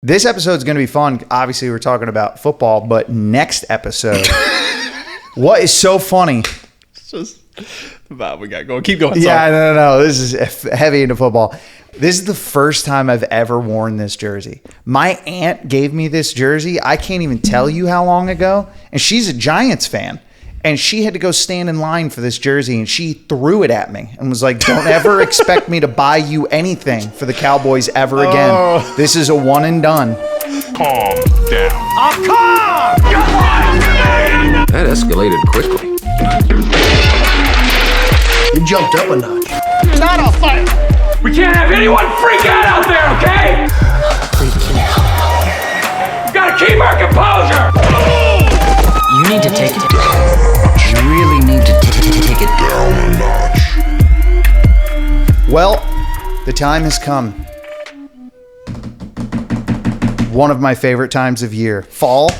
This episode is going to be fun. Obviously, we're talking about football, but next episode, what is so funny? It's just the vibe we got going. Keep going. Yeah, no. This is heavy into football. This is the first time I've ever worn this jersey. My aunt gave me this jersey. I can't even tell you how long ago. And she's a Giants fan. And she had to go stand in line for this jersey, and she threw it at me and was like, don't ever expect me to buy you anything for the Cowboys ever again. Oh. This is a one and done. Calm down. I'm calm! That escalated quickly. You jumped up a notch. It's not a fight. We can't have anyone freak out there, okay? We gotta keep our composure. You need to take it. You really need to take it down a notch. Well, the time has come. One of my favorite times of year. Fall.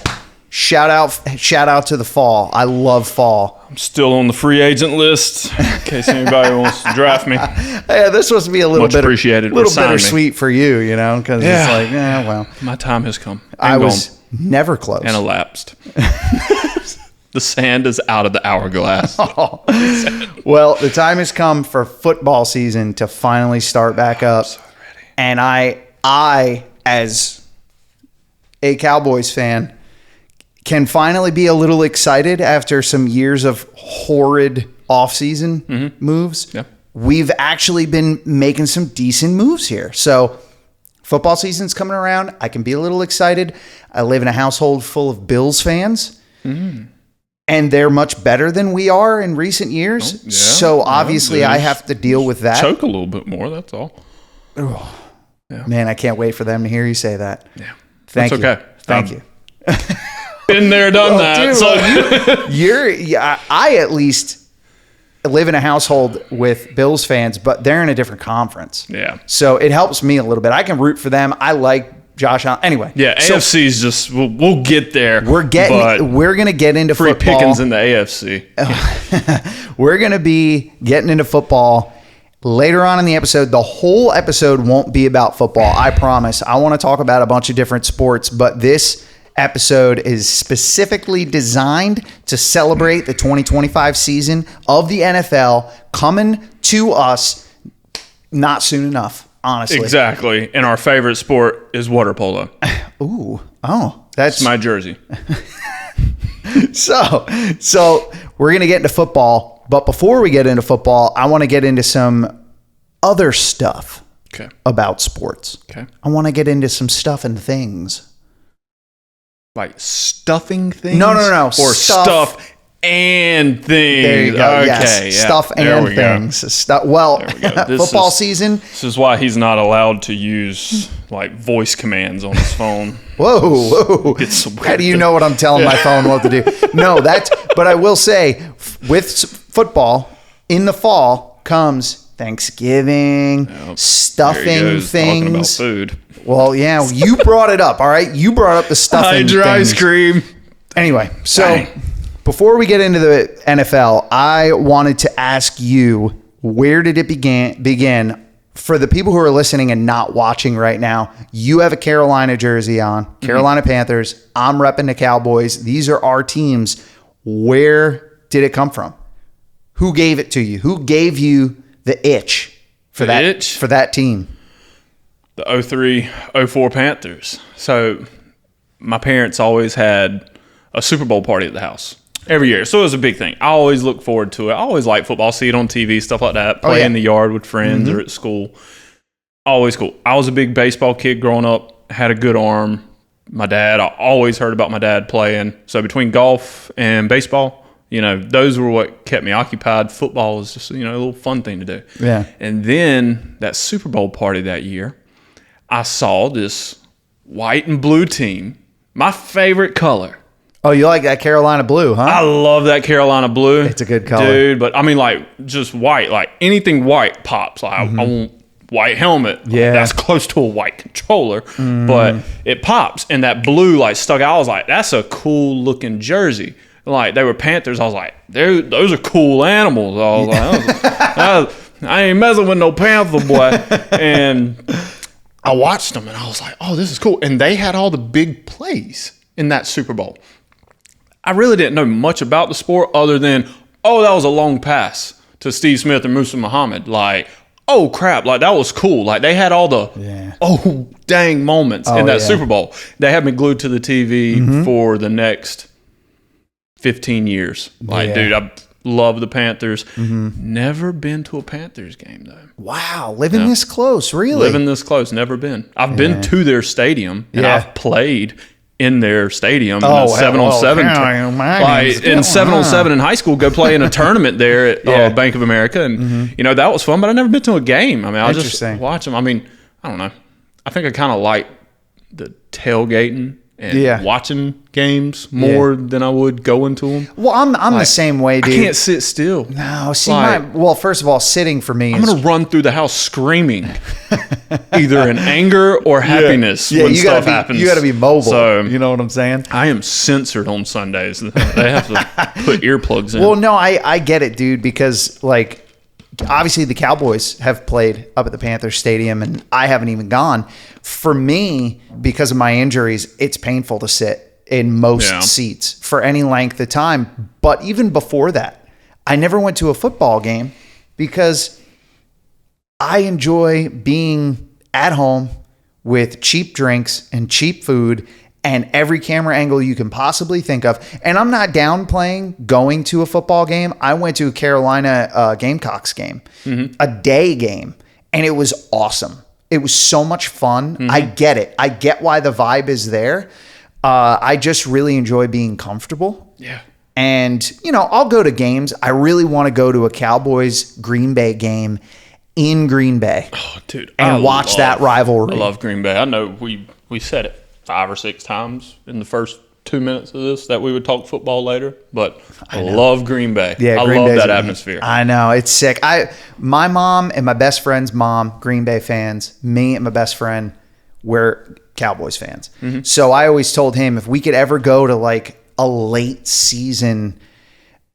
Shout out to the fall. I love fall. I'm still on the free agent list in case anybody wants to draft me. Yeah, this was to be a little Much appreciated. bittersweet for you, because it's like, well. My time has come. I was never close. And elapsed. The sand is out of the hourglass. Oh. Well, the time has come for football season to finally start back up. I'm so ready. And I, as a Cowboys fan, can finally be a little excited after some years of horrid offseason moves. Yep. We've actually been making some decent moves here. So football season's coming around. I can be a little excited. I live in a household full of Bills fans. And they're much better than we are in recent years. Oh, yeah. So obviously I have to deal with that. Choke a little bit more, that's all. Oh, yeah. Man, I can't wait for them to hear you say that. Yeah. Thank That's you. okay. Thank you. Been there, done that. Dude, I at least live in a household with Bills fans, but they're in a different conference. Yeah. So it helps me a little bit. I can root for them. I like Josh Allen. Anyway. Yeah, so AFC's just, we'll get there. We're going to get into free football. pickings in the AFC. We're going to be getting into football later on in the episode. The whole episode won't be about football. I promise. I want to talk about a bunch of different sports, but this episode is specifically designed to celebrate the 2025 season of the NFL coming to us not soon enough, honestly. Exactly. And our favorite sport is water polo. Ooh. Oh, that's my jersey. So we're going to get into football, but before we get into football, I want to get into some other stuff about sports. Okay. I want to get into some stuff and things. Like stuffing things? No. Or stuff and things. There you go. Okay, yes. yeah. Stuff and things. Well, football season. This is why he's not allowed to use like voice commands on his phone. Whoa. How do you know what I'm telling my phone what to do? No, but I will say with football in the fall comes Thanksgiving, stuffing things. Talking about food. Well, yeah, you brought it up, all right? You brought up the stuffing things. Ice cream. Anyway, so before we get into the NFL, I wanted to ask you, where did it begin? For the people who are listening and not watching right now, you have a Carolina jersey on, Carolina Panthers. I'm repping the Cowboys. These are our teams. Where did it come from? Who gave it to you? Who gave you the itch for that team? The 03-04 Panthers. So my parents always had a Super Bowl party at the house every year. So it was a big thing. I always look forward to it. I always like football, see it on TV, stuff like that, play in the yard with friends or at school. Always cool. I was a big baseball kid growing up, had a good arm. My dad, I always heard about my dad playing. So between golf and baseball, those were what kept me occupied. Football was just, a little fun thing to do. Yeah. And then that Super Bowl party that year, I saw this white and blue team, my favorite color. Oh, you like that Carolina blue, huh? I love that Carolina blue. It's a good color. Dude, but I mean, like, just white. Like, anything white pops. Like, I want white helmet. Yeah. That's close to a white controller, but it pops. And that blue, like, stuck out. I was like, that's a cool-looking jersey. Like, they were Panthers. I was like, those are cool animals. I was like, I ain't messing with no Panther, boy. And I watched them and I was like, oh, this is cool. And they had all the big plays in that Super Bowl. I really didn't know much about the sport other than, oh, that was a long pass to Steve Smith and Musa Muhammad. Like, oh, crap. Like, that was cool. Like, they had all the, oh, dang moments in that Super Bowl. They had me glued to the TV for the next 15 years. Like, dude, I love the Panthers. Never been to a Panthers game, though. Wow. Living this close, really? Living this close. Never been. I've been to their stadium, and I've played in their stadium in a 7-on-7. In 7-on-7 in high school, go play in a tournament there at Bank of America. And, you know, that was fun, but I never been to a game. I mean, I just watch them. I mean, I don't know. I think I kind of like the tailgating and watching games more than I would going to them. Well, I'm the same way, dude. I can't sit still. No, see, well, first of all, sitting for me I'm going to run through the house screaming, either in anger or happiness when stuff happens. You got to be mobile. So, you know what I'm saying? I am censored on Sundays. They have to put earplugs in. Well, no, I get it, dude, because, like, obviously the Cowboys have played up at the Panthers Stadium, and I haven't even gone. For me, because of my injuries, it's painful to sit in most seats for any length of time. But even before that, I never went to a football game because I enjoy being at home with cheap drinks and cheap food and every camera angle you can possibly think of. And I'm not downplaying going to a football game. I went to a Carolina Gamecocks game, a day game, and it was awesome. It was so much fun. I get it. I get why the vibe is there. I just really enjoy being comfortable. Yeah. And, you know, I'll go to games. I really want to go to a Cowboys Green Bay game in Green Bay. Oh, dude. And watch that rivalry. I love Green Bay. I know we said it 5 or 6 times in the first 2 minutes of this that we would talk football later, but I love Green Bay. Yeah, I love that atmosphere. I know, it's sick. My mom and my best friend's mom, Green Bay fans. Me and my best friend, we're Cowboys fans. So I always told him if we could ever go to like a late season,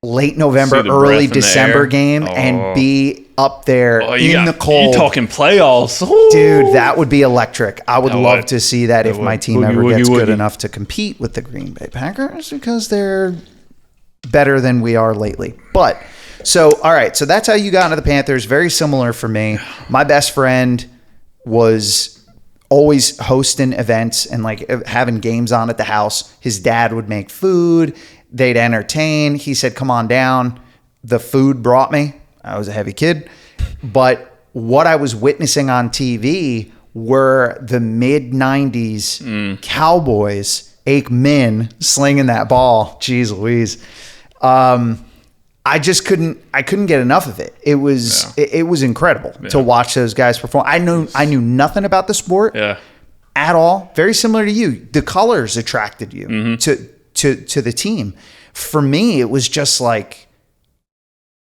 late November, early December game and be up there in the cold. You talking playoffs. Dude, that would be electric. I would love to see that if my team ever gets good enough to compete with the Green Bay Packers because they're better than we are lately. But, so, all right. So that's how you got into the Panthers. Very similar for me. My best friend was always hosting events and like having games on at the house. His dad would make food. They'd entertain. He said, come on down. The food brought me. I was a heavy kid. But what I was witnessing on TV were the mid-90s Cowboys, Aikman slinging that ball. Jeez Louise. I just couldn't get enough of it. It was it was incredible to watch those guys perform. I knew nothing about the sport at all. Very similar to you. The colors attracted you to the team. For me, it was just like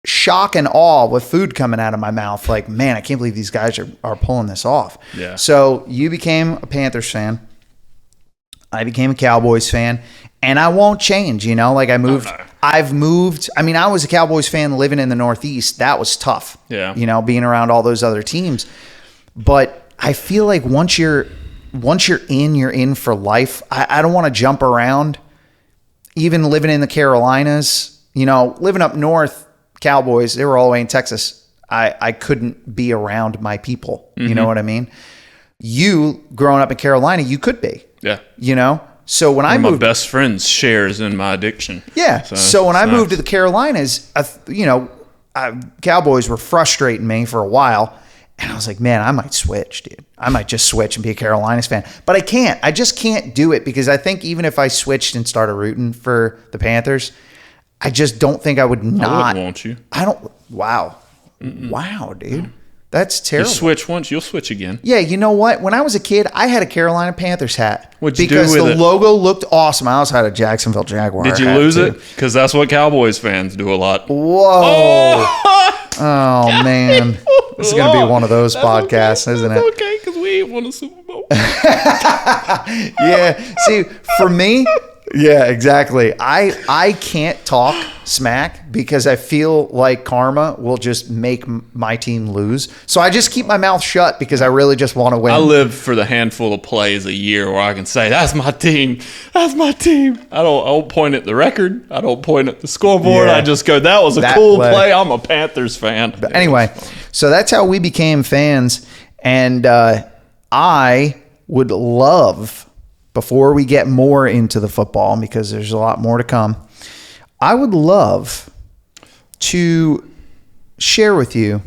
shock and awe with food coming out of my mouth. Like, man, I can't believe these guys are pulling this off. Yeah. So you became a Panthers fan. I became a Cowboys fan, and I won't change, you know, like I've moved. I mean, I was a Cowboys fan living in the Northeast. That was tough. Yeah. You know, being around all those other teams. But I feel like once you're in, you're in for life. I don't want to jump around. Even living in the Carolinas, you know, living up north, Cowboys, they were all the way in Texas. I couldn't be around my people. You know what I mean? You growing up in Carolina, you could be. Yeah. You know? So when I moved, my best friends shares in my addiction. Yeah. So when I moved to the Carolinas, you know, Cowboys were frustrating me for a while. And I was like, man, I might switch, dude. I might just switch and be a Carolinas fan. But I can't. I just can't do it because I think even if I switched and started rooting for the Panthers, I just don't think I would not. I wouldn't want you. I don't. Wow. Wow, dude. That's terrible. You switch once, you'll switch again. Yeah, you know what? When I was a kid, I had a Carolina Panthers hat. What'd you do with it? Because the logo looked awesome. I also had a Jacksonville Jaguar hat. Did you lose it? Because that's what Cowboys fans do a lot. Whoa. Oh, man. This is going to be one of those podcasts, isn't it? That's okay, because we ain't won a Super Bowl. Yeah. See, for me, Yeah, exactly. I can't talk smack because I feel like karma will just make my team lose. So I just keep my mouth shut because I really just want to win. I live for the handful of plays a year where I can say, that's my team. That's my team. I don't point at the record. I don't point at the scoreboard. Yeah. I just go, that was a cool play. I'm a Panthers fan. But anyway, so that's how we became fans. And I would love, before we get more into the football, because there's a lot more to come, I would love to share with you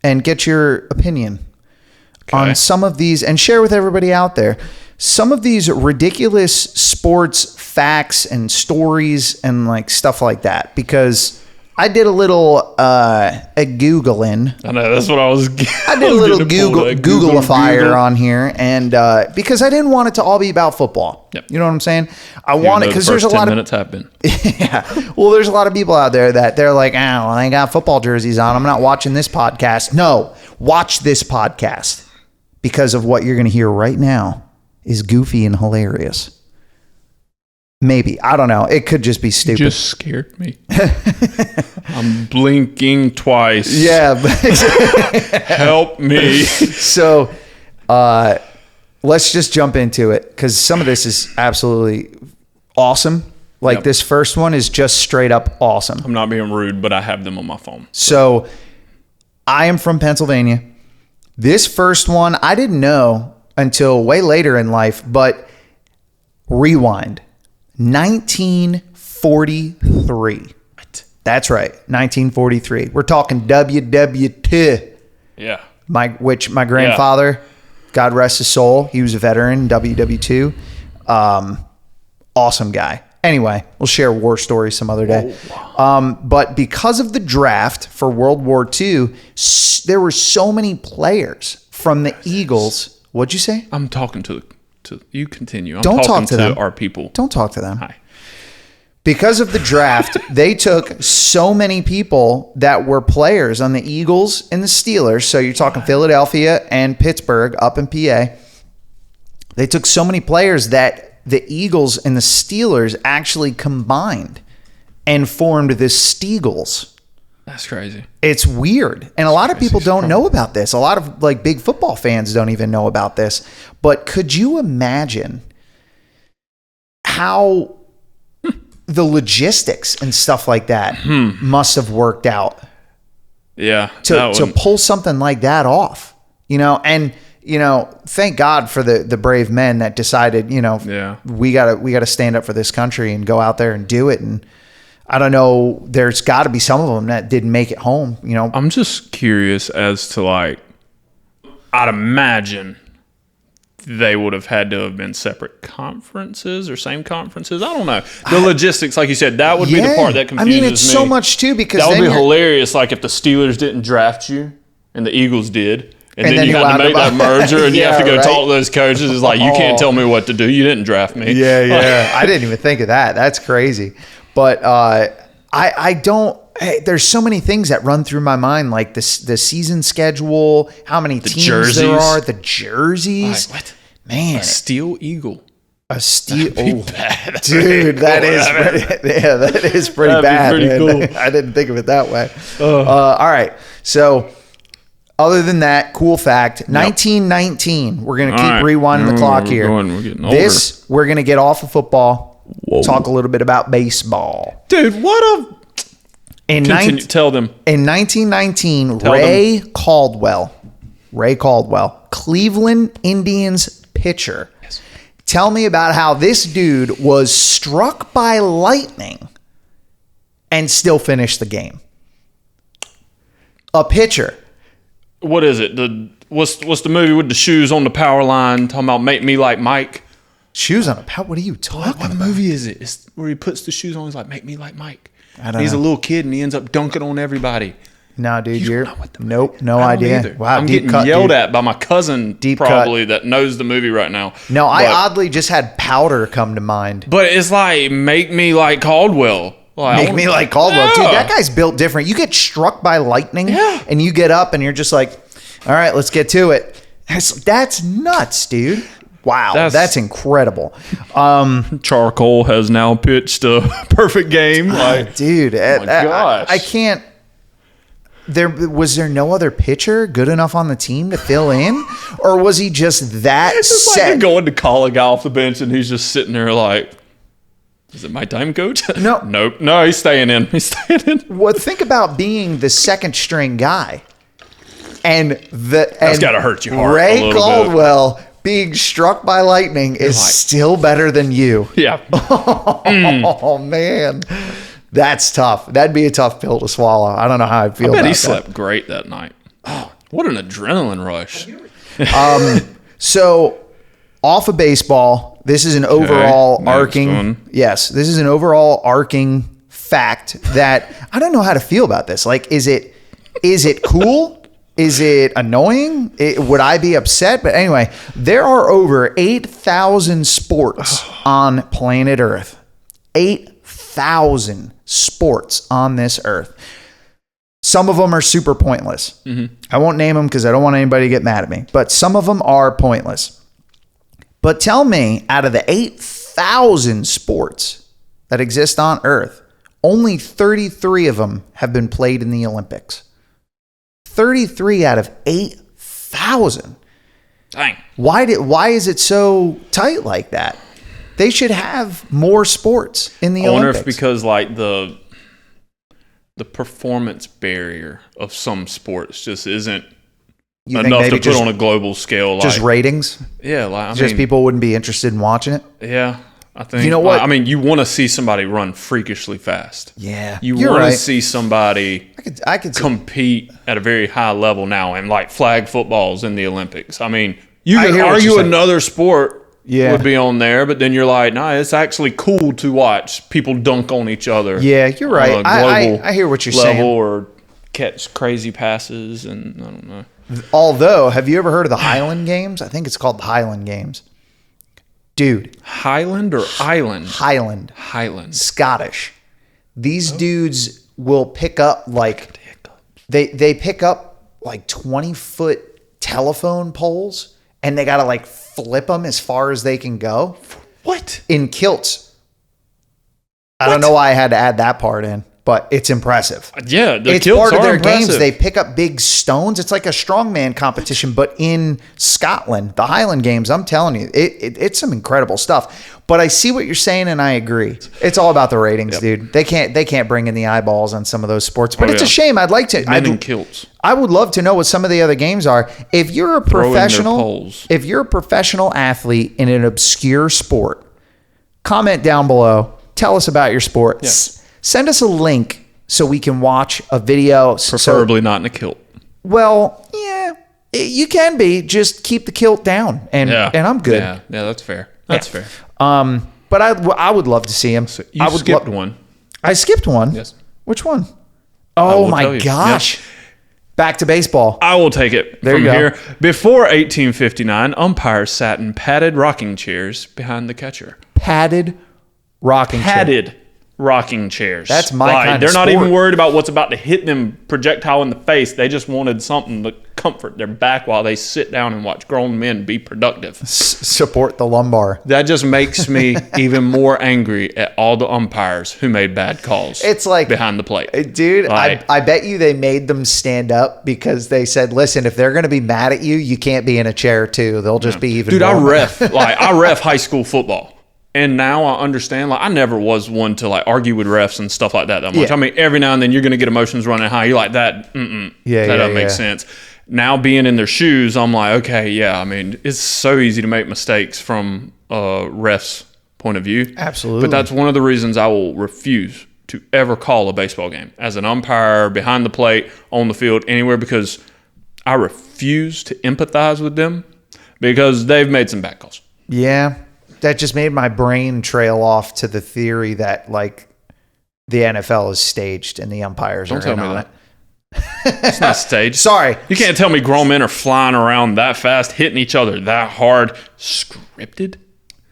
and get your opinion on some of these, and share with everybody out there some of these ridiculous sports facts and stories and like stuff like that, because I did a little a Googling. I know, that's what I was I did a little Google-ifier on here, and because I didn't want it to all be about football. Yep. You know what I'm saying? I want it because there's a lot of minutes have been. yeah. Well, there's a lot of people out there that they're like, well, I ain't got football jerseys on. I'm not watching this podcast. No, watch this podcast, because of what you're going to hear right now is goofy and hilarious. Maybe. I don't know. It could just be stupid. You just scared me. I'm blinking twice. Yeah. Help me. So let's just jump into it, because some of this is absolutely awesome. Like this first one is just straight up awesome. I'm not being rude, but I have them on my phone. So I am from Pennsylvania. This first one, I didn't know until way later in life, but rewind. 1943. That's right. 1943. We're talking WW2. Yeah. My grandfather, God rest his soul, he was a veteran, WW2. Awesome guy. Anyway, we'll share war stories some other day. But because of the draft for World War II, there were so many players from the Eagles. What'd you say? I'm talking to you. Continue. Don't talk to them. Our people. Don't talk to them. Hi. Because of the draft, they took so many people that were players on the Eagles and the Steelers. So you're talking Philadelphia and Pittsburgh up in PA. They took so many players that the Eagles and the Steelers actually combined and formed the Steagles. That's crazy. It's weird. And a lot of people don't know about this. A lot of like big football fans don't even know about this. But could you imagine how the logistics and stuff like that must have worked out? Yeah. To pull something like that off, and thank God for the brave men that decided, we gotta stand up for this country and go out there and do it. And I don't know, there's got to be some of them that didn't make it home. I'm just curious as to I'd imagine they would have had to have been separate conferences or same conferences. I don't know. The logistics, like you said, that would be the part that confuses me. I mean, it's so much too, because that would be hilarious. Like if the Steelers didn't draft you and the Eagles did, and then you had to make that merger, and you have to go talk to those coaches. It's like, you can't tell me what to do. You didn't draft me. Yeah. I didn't even think of that. That's crazy. But I don't. Hey, there's so many things that run through my mind, like the season schedule, how many teams there are, the jerseys. What? Man, a steel eagle. A steel, bad. Dude, that is pretty bad. Pretty cool. I didn't think of it that way. All right, so other than that, cool fact: 1919. We're gonna keep rewinding the clock here. We're getting older. We're gonna get off of football. Talk a little bit about baseball, dude. Tell them. In 1919, Ray Caldwell, Cleveland Indians pitcher. Yes. Tell me about how this dude was struck by lightning and still finished the game. A pitcher. What is it? What's the movie with the shoes on the power line talking about Make Me Like Mike? Shoes on a power? What are you talking about? What movie is it? It's where he puts the shoes on. He's like, Make Me Like Mike. He's know. a little kid and he ends up dunking on everybody. No, dude, no idea. Either. Wow, I'm getting yelled at by my cousin that knows the movie right now. No, I oddly just had Powder come to mind. But it's like, Make Me Like Caldwell. Make Me Like Caldwell. Yeah. Dude, that guy's built different. You get struck by lightning and you get up and you're just like, all right, let's get to it. That's nuts, dude. Wow, that's incredible. Charcoal has now pitched a perfect game. Dude, gosh. I can't. Was there no other pitcher good enough on the team to fill in, or was he just that It's like set? you're going to call a guy off the bench and he's just sitting there like, is it my time, coach? No. Nope. No, he's staying in. He's staying in. Well, think about being the second string guy, and That's got to hurt your heart. Ray a little Caldwell being struck by lightning is still better than you. bit. Yeah. Oh man, that's tough. That'd be a tough pill to swallow. I don't know how I'd feel. I bet about he that. slept great that night. Oh, what an adrenaline rush. So, off of baseball, this is an overall next arcing. one. Yes, this is an overall arcing fact that I don't know how to feel about this. Like, is it cool? Is it annoying? Would I be upset? But anyway, there are over 8,000 sports on planet Earth. 8,000 sports on this earth. Some of them are super pointless. I won't name them because I don't want anybody to get mad at me. But some of them are pointless. But tell me, out of the 8,000 sports that exist on Earth, only 33 of them have been played in the Olympics. 33 out of 8,000. Dang. Why is it so tight like that? They should have more sports in the I wonder Olympics. if because like the performance barrier of some sports just isn't You think enough to maybe put just- on a global scale. just like, ratings? yeah, like I Just mean, people wouldn't be interested in watching it? yeah. I think You know what? I mean, you want to see somebody run freakishly fast. Yeah. You You're want right. to see somebody I could see- compete at a very high level now, and like flag footballs in the Olympics. I mean, you I can hear what argue you're saying. another sport Yeah. would be on there, but then you're like, nah, it's actually cool to watch people dunk on each other. Yeah, you're right. on a global I hear what you're level, saying. or catch crazy passes, and I don't know. Although, have you ever heard of the Highland Games? I think it's called the Highland Games. Dude, Highland or Island? Highland. Highland. Scottish. These dudes will pick up like they pick up like 20-foot telephone poles, and they gotta like flip them as far as they can go What? in kilts. I don't know why I had to add that part in, but it's impressive. Yeah, the It's kilts part of are their impressive. games. They pick up big stones. It's like a strongman competition, but in Scotland, the Highland Games. I'm telling you, it's some incredible stuff. But I see what you're saying, and I agree. It's all about the ratings, dude. They can't bring in the eyeballs on some of those sports. But it's a yeah. shame. I'd like to. Men in kilts. I would love to know what some of the other games are. If you're a in their professional, poles. if you're a professional athlete in an obscure sport, comment down below. Tell us about your sport. Send us a link so we can watch a video. Preferably not in a kilt. Well, yeah, you can be. Just keep the kilt down, and I'm good. Yeah, that's fair. That's fair. But I would love to see him. You I would skipped one. I skipped one. Yes. Which one? Oh will my tell you. gosh! Back to baseball. I will take it There from you go. here. Before 1859, umpires sat in padded rocking chairs behind the catcher. Padded rocking chair. Padded rocking chairs. That's my kind of They're not sport. even worried about what's about to hit them projectile in the face. They just wanted something to comfort their back while they sit down and watch grown men be productive. Support the lumbar. That just makes me even more angry at all the umpires who made bad calls. It's like behind the plate. Dude, Like- I bet you they made them stand up because they said, listen, if they're going to be mad at you, you can't be in a chair too. They'll just be even Dude, I more ref high school football. And now I understand, like, I never was one to, like, argue with refs and stuff like that much. Yeah. I mean, every now and then you're going to get emotions running high. You're like, that doesn't make sense. Now, being in their shoes, I'm like, okay, yeah, I mean, it's so easy to make mistakes from a ref's point of view. Absolutely. But that's one of the reasons I will refuse to ever call a baseball game as an umpire, behind the plate, on the field, anywhere, because I refuse to empathize with them because they've made some bad calls. Yeah. That just made my brain trail off to the theory that, like, the NFL is staged and the umpires Don't are tell in me on that. it. It's not staged. Sorry. You can't tell me grown men are flying around that fast, hitting each other that hard. Scripted?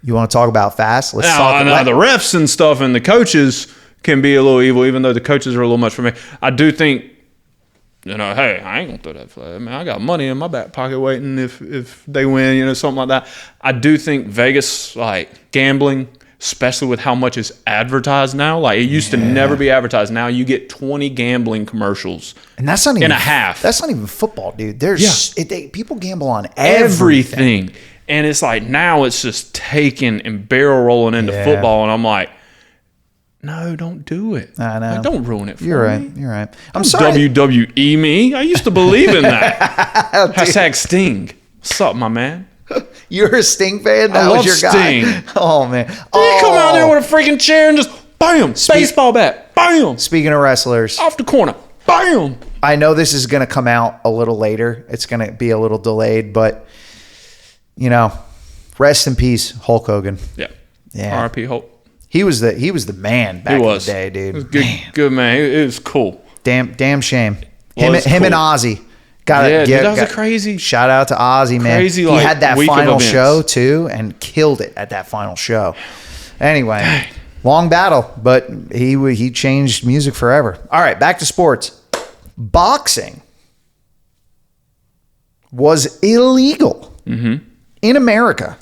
You want to talk about fast? Let's talk Now, about the refs and stuff and the coaches can be a little evil, even though the coaches are a little much for me. I do think hey, I ain't gonna throw that flag. Man, I got money in my back pocket waiting if they win, something like that. I do think Vegas, like gambling, especially with how much is advertised now. Like, it used to never be advertised. Now you get 20 gambling commercials, and that's not even in a half. That's not even football, dude. There's people gamble on everything. And it's like now it's just taking and barrel rolling into football, and I'm like, no, don't do it. I know. Like, don't ruin it for You're right. me. You're right. I'm sorry. WWE me. I used to believe in that. Hashtag Sting. What's up, my man? You're a Sting fan? That I was love your Sting. guy. Oh, man. You come out there with a freaking chair and just bam, baseball bat, bam, Speaking of wrestlers, off the corner, bam. I know this is going to come out a little later. It's going to be a little delayed, but, rest in peace, Hulk Hogan. Yeah. Yeah. R.I.P. Hulk. He was the man back in the day, dude. He was good man. It was cool. Damn shame. Him Was and cool. Ozzy. That was a crazy. Shout out to Ozzy, man. Crazy, he like, had that week of final events. show too, and killed it at that final show. Anyway, long battle, but he changed music forever. All right, back to sports. Boxing was illegal in America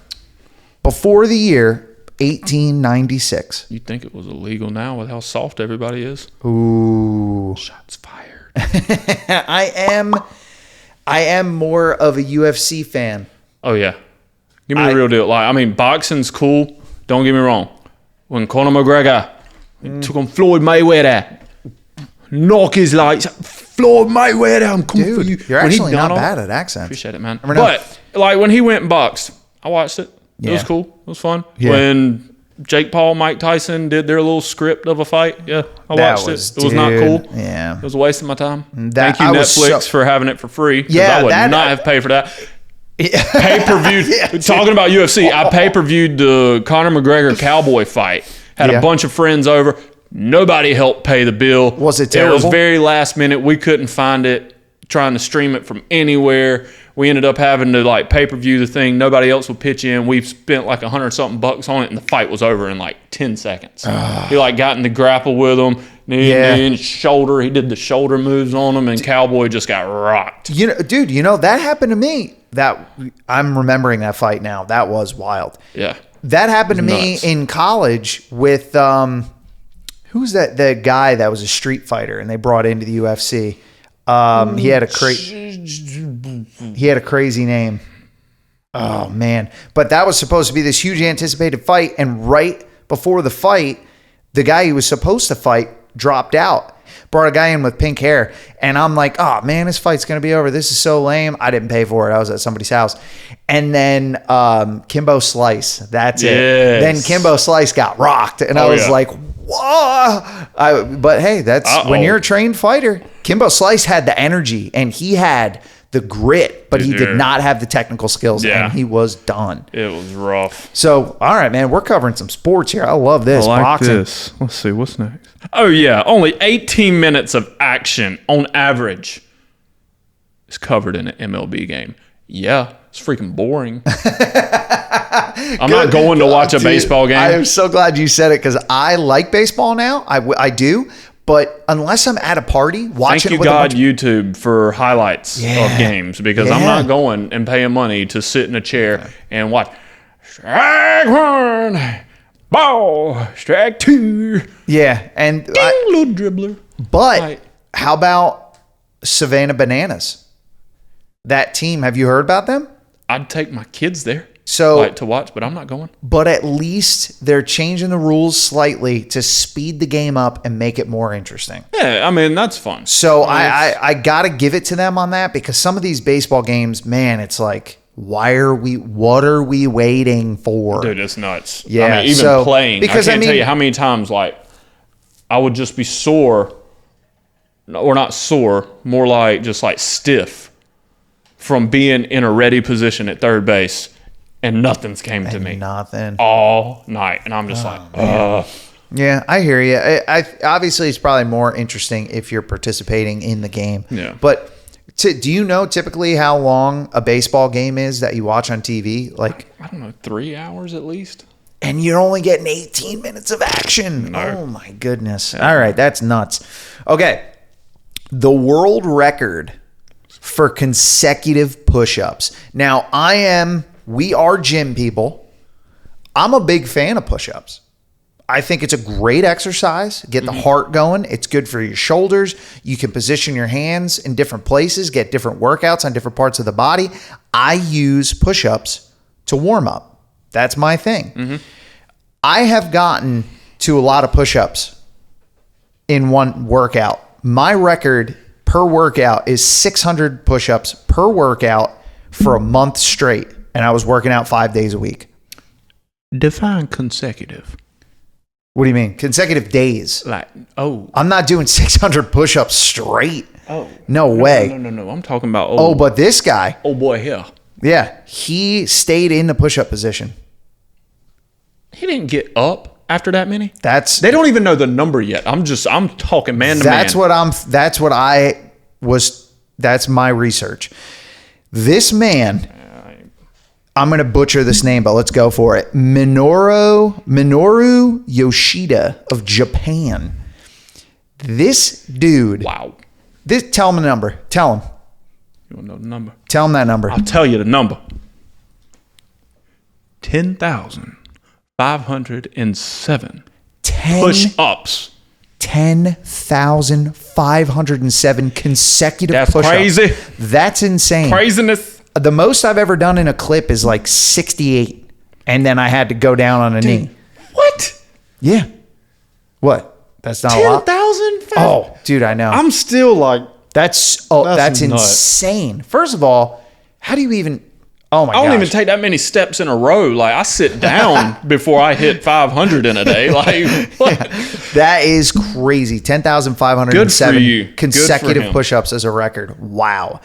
before the year 1896. You think it was illegal now with how soft everybody is? Ooh. Shots fired. I am more of a UFC fan. Oh yeah, give me the real deal. Like, I mean, boxing's cool. Don't get me wrong. When Conor McGregor took on Floyd Mayweather, knock his lights. Floyd Mayweather, I'm coming for you. You're When he actually not done bad at accents. Appreciate it, man. Never know. But like when he went and boxed, I watched it. It was Yeah. cool. It was fun. Yeah. When Jake Paul, Mike Tyson did their little script of a fight, I watched it. It was not cool. Yeah. It was a waste of my time. That- Thank you, I was Netflix, so- for having it for free. 'Cause Yeah, I would that- not have paid for that. Pay-per-view. Talking about UFC, I pay-per-viewed the Conor McGregor Cowboy fight. Had Yeah. a bunch of friends over. Nobody helped pay the bill. Was it It was terrible? very last minute. We couldn't find it. Trying to stream it from anywhere. We ended up having to like pay-per-view the thing. Nobody else would pitch in. We spent like $100-something bucks on it, and the fight was over in like 10 seconds. He like got in the grapple with him, knee and shoulder. He did the shoulder moves on him, and Cowboy just got rocked. Dude, that happened to me. That I'm remembering that fight now. That was wild. Yeah. That happened to me Nuts. in college with who's that? The guy that was a street fighter, and they brought into the UFC. He had a crazy name. Oh man! But that was supposed to be this huge anticipated fight, and right before the fight, the guy he was supposed to fight dropped out. Brought a guy in with pink hair, and I'm like, oh man, this fight's gonna be over. This is so lame. I didn't pay for it. I was at somebody's house, and then Kimbo Slice. That's it. Then Kimbo Slice got rocked, and I was like, whoa! But hey, that's when you're a trained fighter. Kimbo Slice had the energy, and he had the grit, but he did not have the technical skills, and he was done. It was rough. So, all right, man, we're covering some sports here. I love this. Boxing. Let's see, what's next? Oh, yeah. Only 18 minutes of action on average is covered in an MLB game. Yeah, it's freaking boring. I'm not going to watch a baseball game. I am so glad you said it because I like baseball now. I do. But unless I'm at a party watching Thank you, it with God, YouTube for highlights of games because I'm not going and paying money to sit in a chair and watch strike one, ball, strike two. Yeah, and Little dribbler. but how about Savannah Bananas? That team, have you heard about them? I'd take my kids there So, to watch, but I'm not going. but at least they're changing the rules slightly to speed the game up and make it more interesting. Yeah, I mean, that's fun. So I got to give it to them on that because some of these baseball games, man, it's like, what are we waiting for? Dude, it's nuts. Yeah, I mean, even so- playing. because, I can't tell you how many times, like, I would just be sore, or not sore, more like just like stiff from being in a ready position at third base, and nothing's came to me Nothing. all night. And I'm just Yeah, I hear you. I obviously it's probably more interesting if you're participating in the game. Yeah. But do you know typically how long a baseball game is that you watch on TV? Like, I don't know, 3 hours at least. and you're only getting 18 minutes of action. Oh my goodness. All right, that's nuts. Okay. the world record for consecutive push-ups. Now, we are gym people. I'm a big fan of push-ups. I think it's a great exercise. Get the heart going. It's good for your shoulders. You can position your hands in different places, get different workouts on different parts of the body. I use push-ups to warm up. That's my thing. I have gotten to a lot of push-ups in one workout. My record per workout is 600 push-ups per workout for a month straight. And I was working out 5 days a week. Define consecutive. What do you mean? Consecutive days. I'm not doing 600 push-ups straight. No way. No. I'm talking about But this guy. Oh boy, here. Yeah. He stayed in the push-up position. He didn't get up after that many. They don't even know the number yet. I'm talking man to man. That's my research. This man, I'm going to butcher this name, but let's go for it. Minoru Yoshida of Japan. This dude. Wow. Tell him the number. Tell him. You want to know the number? Tell him that number. I'll tell you the number. 10,507 push-ups. 10,507 consecutive That's push-ups. crazy. That's insane. Craziness. The most I've ever done in a clip is like 68. And then I had to go down on a knee. What? Yeah. What? That's not a lot? 10,000? Oh, dude, I know. I'm still like... That's nuts. insane. First of all, how do you even... Oh my god! I don't even take that many steps in a row. Like I sit down before I hit 500 in a day. Like what? That is crazy. 10,507 consecutive push-ups as a record. Wow.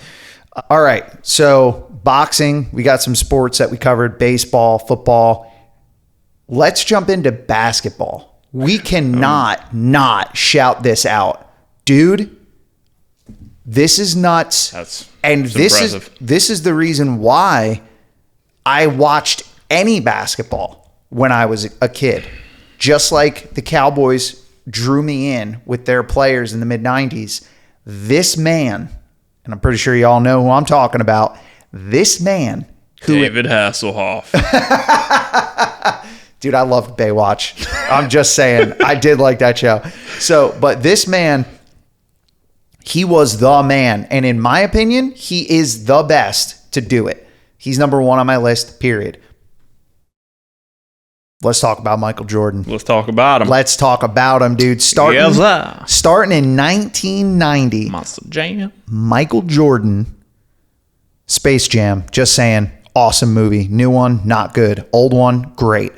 All right. So boxing, we got some sports that we covered, baseball, football. Let's jump into basketball. We cannot not shout this out. Dude, this is nuts. That's this is the reason why I watched any basketball when I was a kid. Just like the Cowboys drew me in with their players in the mid-90s. This man, and I'm pretty sure you all know who I'm talking about, this man who... David Hasselhoff. Dude, I loved Baywatch. I'm just saying. I did like that show. But this man... He was the man. And in my opinion, he is the best to do it. He's number one on my list, period. Let's talk about Michael Jordan. Let's talk about him. Let's talk about him, dude. Starting in 1990. Monster Jam. Michael Jordan, Space Jam. Just saying. Awesome movie. New one, not good. Old one, great.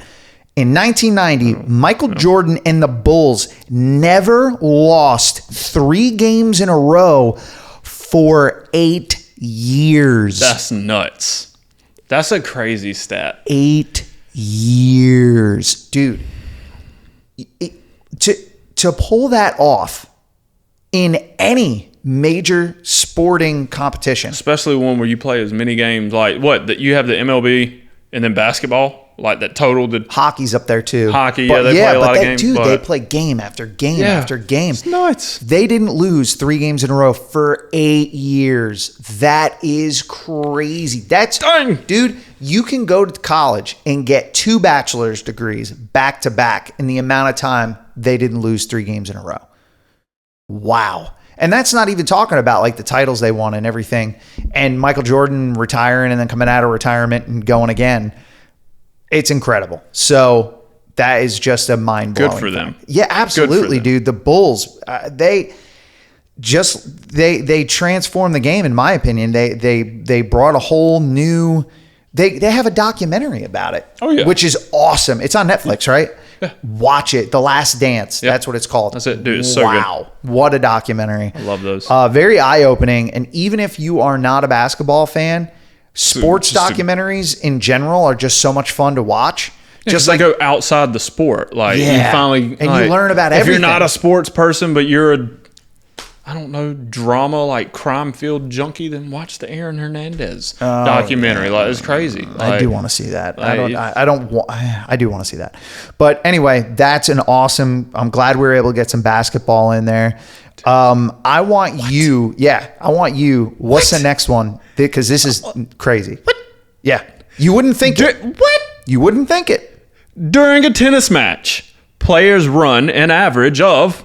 In 1990, Michael Jordan and the Bulls never lost 3 games in a row for 8 years. That's nuts. That's a crazy stat. 8 years. Dude, to pull that off in any major sporting competition. Especially one where you play as many games. Like what? That you have the MLB and then basketball? Like that total, hockey's up there too. Hockey, they play a lot of games. Dude, they play game after game after game. It's nuts. They didn't lose 3 games in a row for 8 years. That is crazy. Dang. Dude, you can go to college and get 2 bachelor's degrees back to back in the amount of time they didn't lose 3 games in a row. Wow. And that's not even talking about like the titles they won and everything. And Michael Jordan retiring and then coming out of retirement and going again. It's incredible. So that is just a mind-blowing Good for them. Yeah, absolutely, dude. The Bulls, they transformed the game, in my opinion. They brought a whole new... They have a documentary about it. Oh, yeah. Which is awesome. It's on Netflix, right? Yeah. Watch it. The Last Dance. Yeah. That's what it's called. That's it, dude. It's so good. Wow. What a documentary. I love those. Very eye-opening. And even if you are not a basketball fan... Sports documentaries in general are just so much fun to watch. Yeah, just like go outside the sport, like you finally and you learn about everything. If you're not a sports person, but you're a, I don't know, drama like crime field junkie, then watch the Aaron Hernandez documentary. Yeah. Like it's crazy. I do want to see that. I do want to see that. But anyway, that's an awesome. I'm glad we were able to get some basketball in there. I want you. Yeah, I want you. What's the next one? Because this is crazy. What? Yeah, you wouldn't think it. What? You wouldn't think it. During a tennis match, players run an average of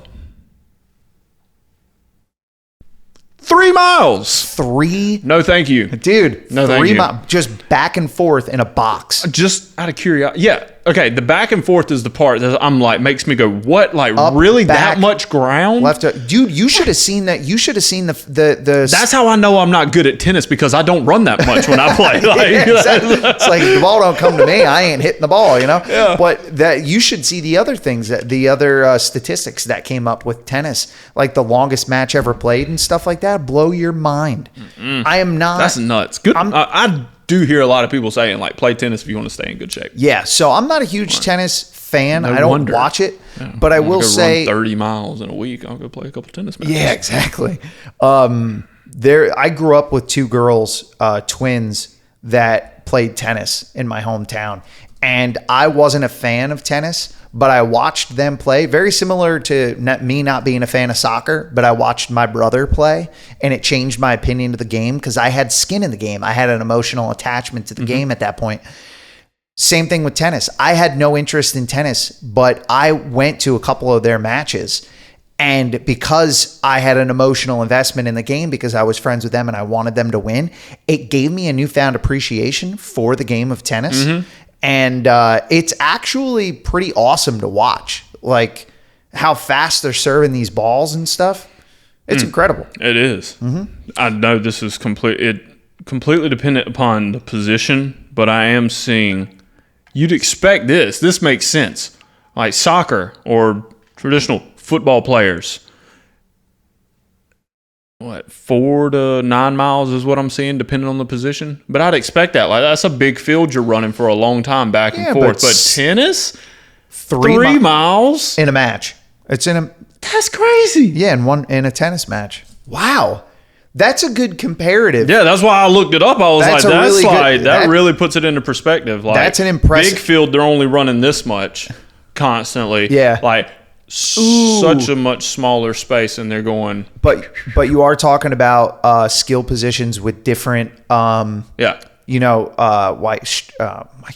3 miles. 3. No, thank you. Dude, No, thank 3 you. miles. Just back and forth in a box. Just out of curiosity. Yeah. Okay. The back and forth is the part that I'm like, makes me go, what? Like, Up, really back, that much ground? Left. Dude, you should have seen that. You should have seen the That's how I know I'm not good at tennis, because I don't run that much when I play. Like, Yeah, exactly. It's like, the ball don't come to me. I ain't hitting the ball, you know? Yeah. But that you should see the other things, the other statistics that came up with tennis, like the longest match ever played and stuff like that. Blow your mind. I am not. That's nuts. Good. I do hear a lot of people saying, like, play tennis if you want to stay in good shape. Yeah. So I'm not a huge tennis fan. No I don't wonder. watch it, Yeah. but I I'm gonna will go say, run 30 miles in a week. I'll go play a couple tennis matches. yeah, exactly. I grew up with 2 girls, twins, that played tennis in my hometown. And I wasn't a fan of tennis, but I watched them play. Very similar to me not being a fan of soccer, but I watched my brother play, and it changed my opinion of the game because I had skin in the game. I had an emotional attachment to the game at that point. Same thing with tennis. I had no interest in tennis, but I went to a couple of their matches. And because I had an emotional investment in the game, because I was friends with them and I wanted them to win, it gave me a newfound appreciation for the game of tennis. And it's actually pretty awesome to watch, like how fast they're serving these balls and stuff. It's incredible. It is. I know this is completely dependent upon the position, but I am seeing, you'd expect this. This makes sense. Like soccer or traditional football players, 4 to 9 miles is what I'm seeing, depending on the position. But I'd expect that. Like, that's a big field you're running for a long time back and forth. But tennis, 3 miles in a match. It's in a that's crazy. Yeah, in a tennis match. Wow. That's a good comparative. Yeah, that's why I looked it up. I was That's like, a that's really like good- that that- really puts it into perspective. Like, That's an impressive- big field. They're only running this much constantly. Yeah. like such a much smaller space, and they're going. But you are talking about skill positions with different Yeah, why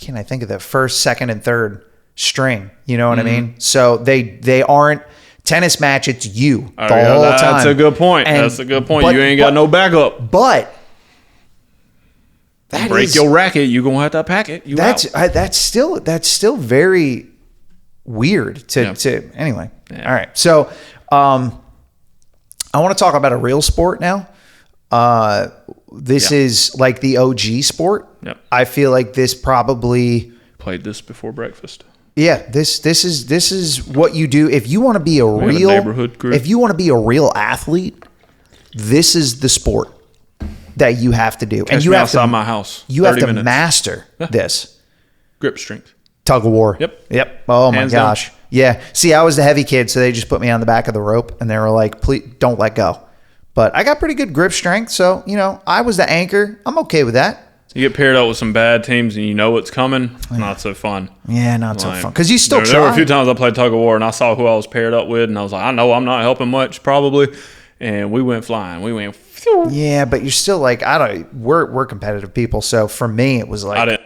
can't I think of the first, second, and third string? You know what I mean? So they aren't tennis match. It's you the whole time. That's a good point. And- That's a good point. but- You ain't got no backup. But that Break is- your racket, you gonna have to pack it. that's still very weird to anyway. Yeah. All right. So I want to talk about a real sport now. This is like the OG sport. Yep. I feel like this probably played this before breakfast. this is what you do if you want to be a have a real neighborhood group. if you want to be a real athlete. This is the sport that you have to do, Catch and you me have outside to my house. you have 30 to minutes. master this. Grip strength. Tug of war. Yep. Oh my Hands down. gosh. Yeah. See, I was the heavy kid, so they just put me on the back of the rope and they were like, please don't let go. But I got pretty good grip strength. So, I was the anchor. I'm okay with that. You get paired up with some bad teams and you know what's coming. Not so fun. Yeah, not so Like, fun. Because you still there were a few try. times I played tug of war and I saw who I was paired up with, and I was like, I know I'm not helping much probably, and we went flying. We went. Phew. Yeah, but you're still like, we're competitive people. So for me, it was I like, didn't.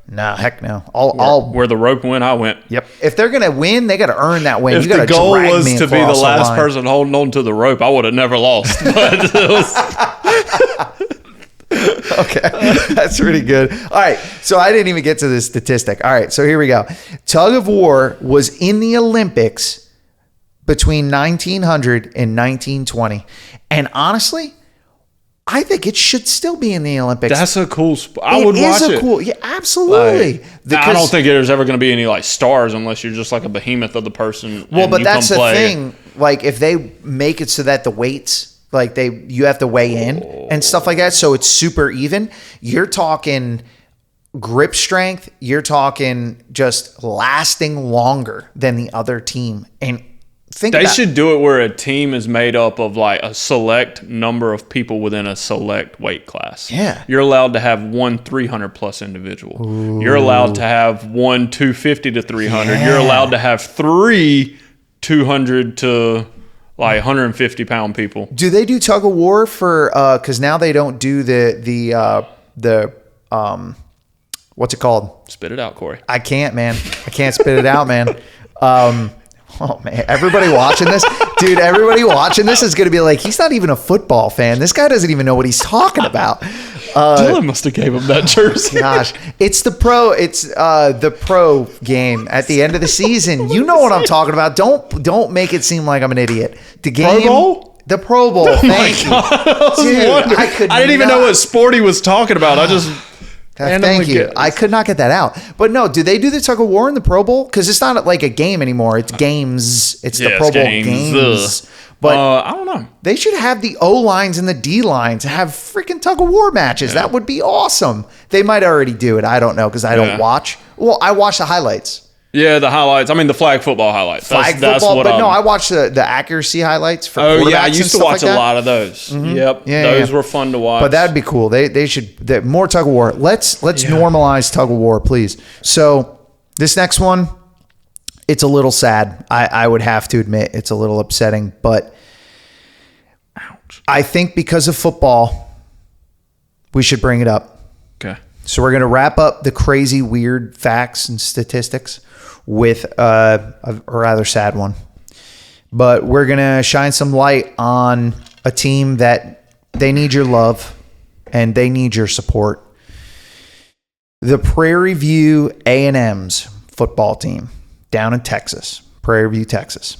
nah, heck no. I'll Where the rope went, I went. yep. If they're going to win, they got to earn that win. If You got the goal drag was me to be the across last line. person holding on to the rope, I would have never lost. But it was, Okay, that's pretty good. All right, so I didn't even get to this statistic. All right, so here we go. Tug of war was in the Olympics between 1900 and 1920. And honestly, I think it should still be in the Olympics. that's a cool sport. I would watch it. Cool, yeah, absolutely. Like, I don't think there's ever going to be any like stars unless you're just like a behemoth of the person. Well, and but you that's come the play. thing. Like, if they make it so that the weights, like you have to weigh in and stuff like that, so it's super even. You're talking grip strength. You're talking just lasting longer than the other team. And They should do it where a team is made up of like a select number of people within a select weight class. Yeah. You're allowed to have one 300 plus individual. You're allowed to have one 250 to 300. Yeah. You're allowed to have 3 200 to like 150-pound people. Do they do tug of war for? Because now they don't do the what's it called? Spit it out, Corey. I can't, man. I can't spit it out, man. Oh man, everybody watching this, dude. Everybody watching this is gonna be like, he's not even a football fan. This guy doesn't even know what he's talking about. Dylan must have gave him that jersey. Gosh, it's the pro. It's the pro game at the end of the season. You know what I'm talking about. Don't make it seem like I'm an idiot. The game, Pro Bowl? the Pro Bowl. Thank you, dude. I didn't even know what sport he was talking about. I just Thank you. I could not get that out. But no, do they do the tug of war in the Pro Bowl? Because it's not like a game anymore. It's games. It's the Pro Bowl games. But I don't know. They should have the O lines and the D lines have freaking tug of war matches. That would be awesome. They might already do it. I don't know because I don't watch. Well, I watch the highlights. Yeah, the highlights. I mean, the flag football highlights. That's Football, what but no, I watch the accuracy highlights for quarterbacks. Oh, yeah, I used to watch a lot of those. Mm-hmm. Yep, those were fun to watch. But that'd be cool. They should more tug of war. Let's normalize tug of war, please. So this next one, it's a little sad. I would have to admit it's a little upsetting, but I think because of football, we should bring it up. Okay. So we're going to wrap up the crazy, weird facts and statistics with a rather sad one. But we're going to shine some light on a team that they need your love and they need your support. The Prairie View A&M's football team down in Texas, Prairie View, Texas.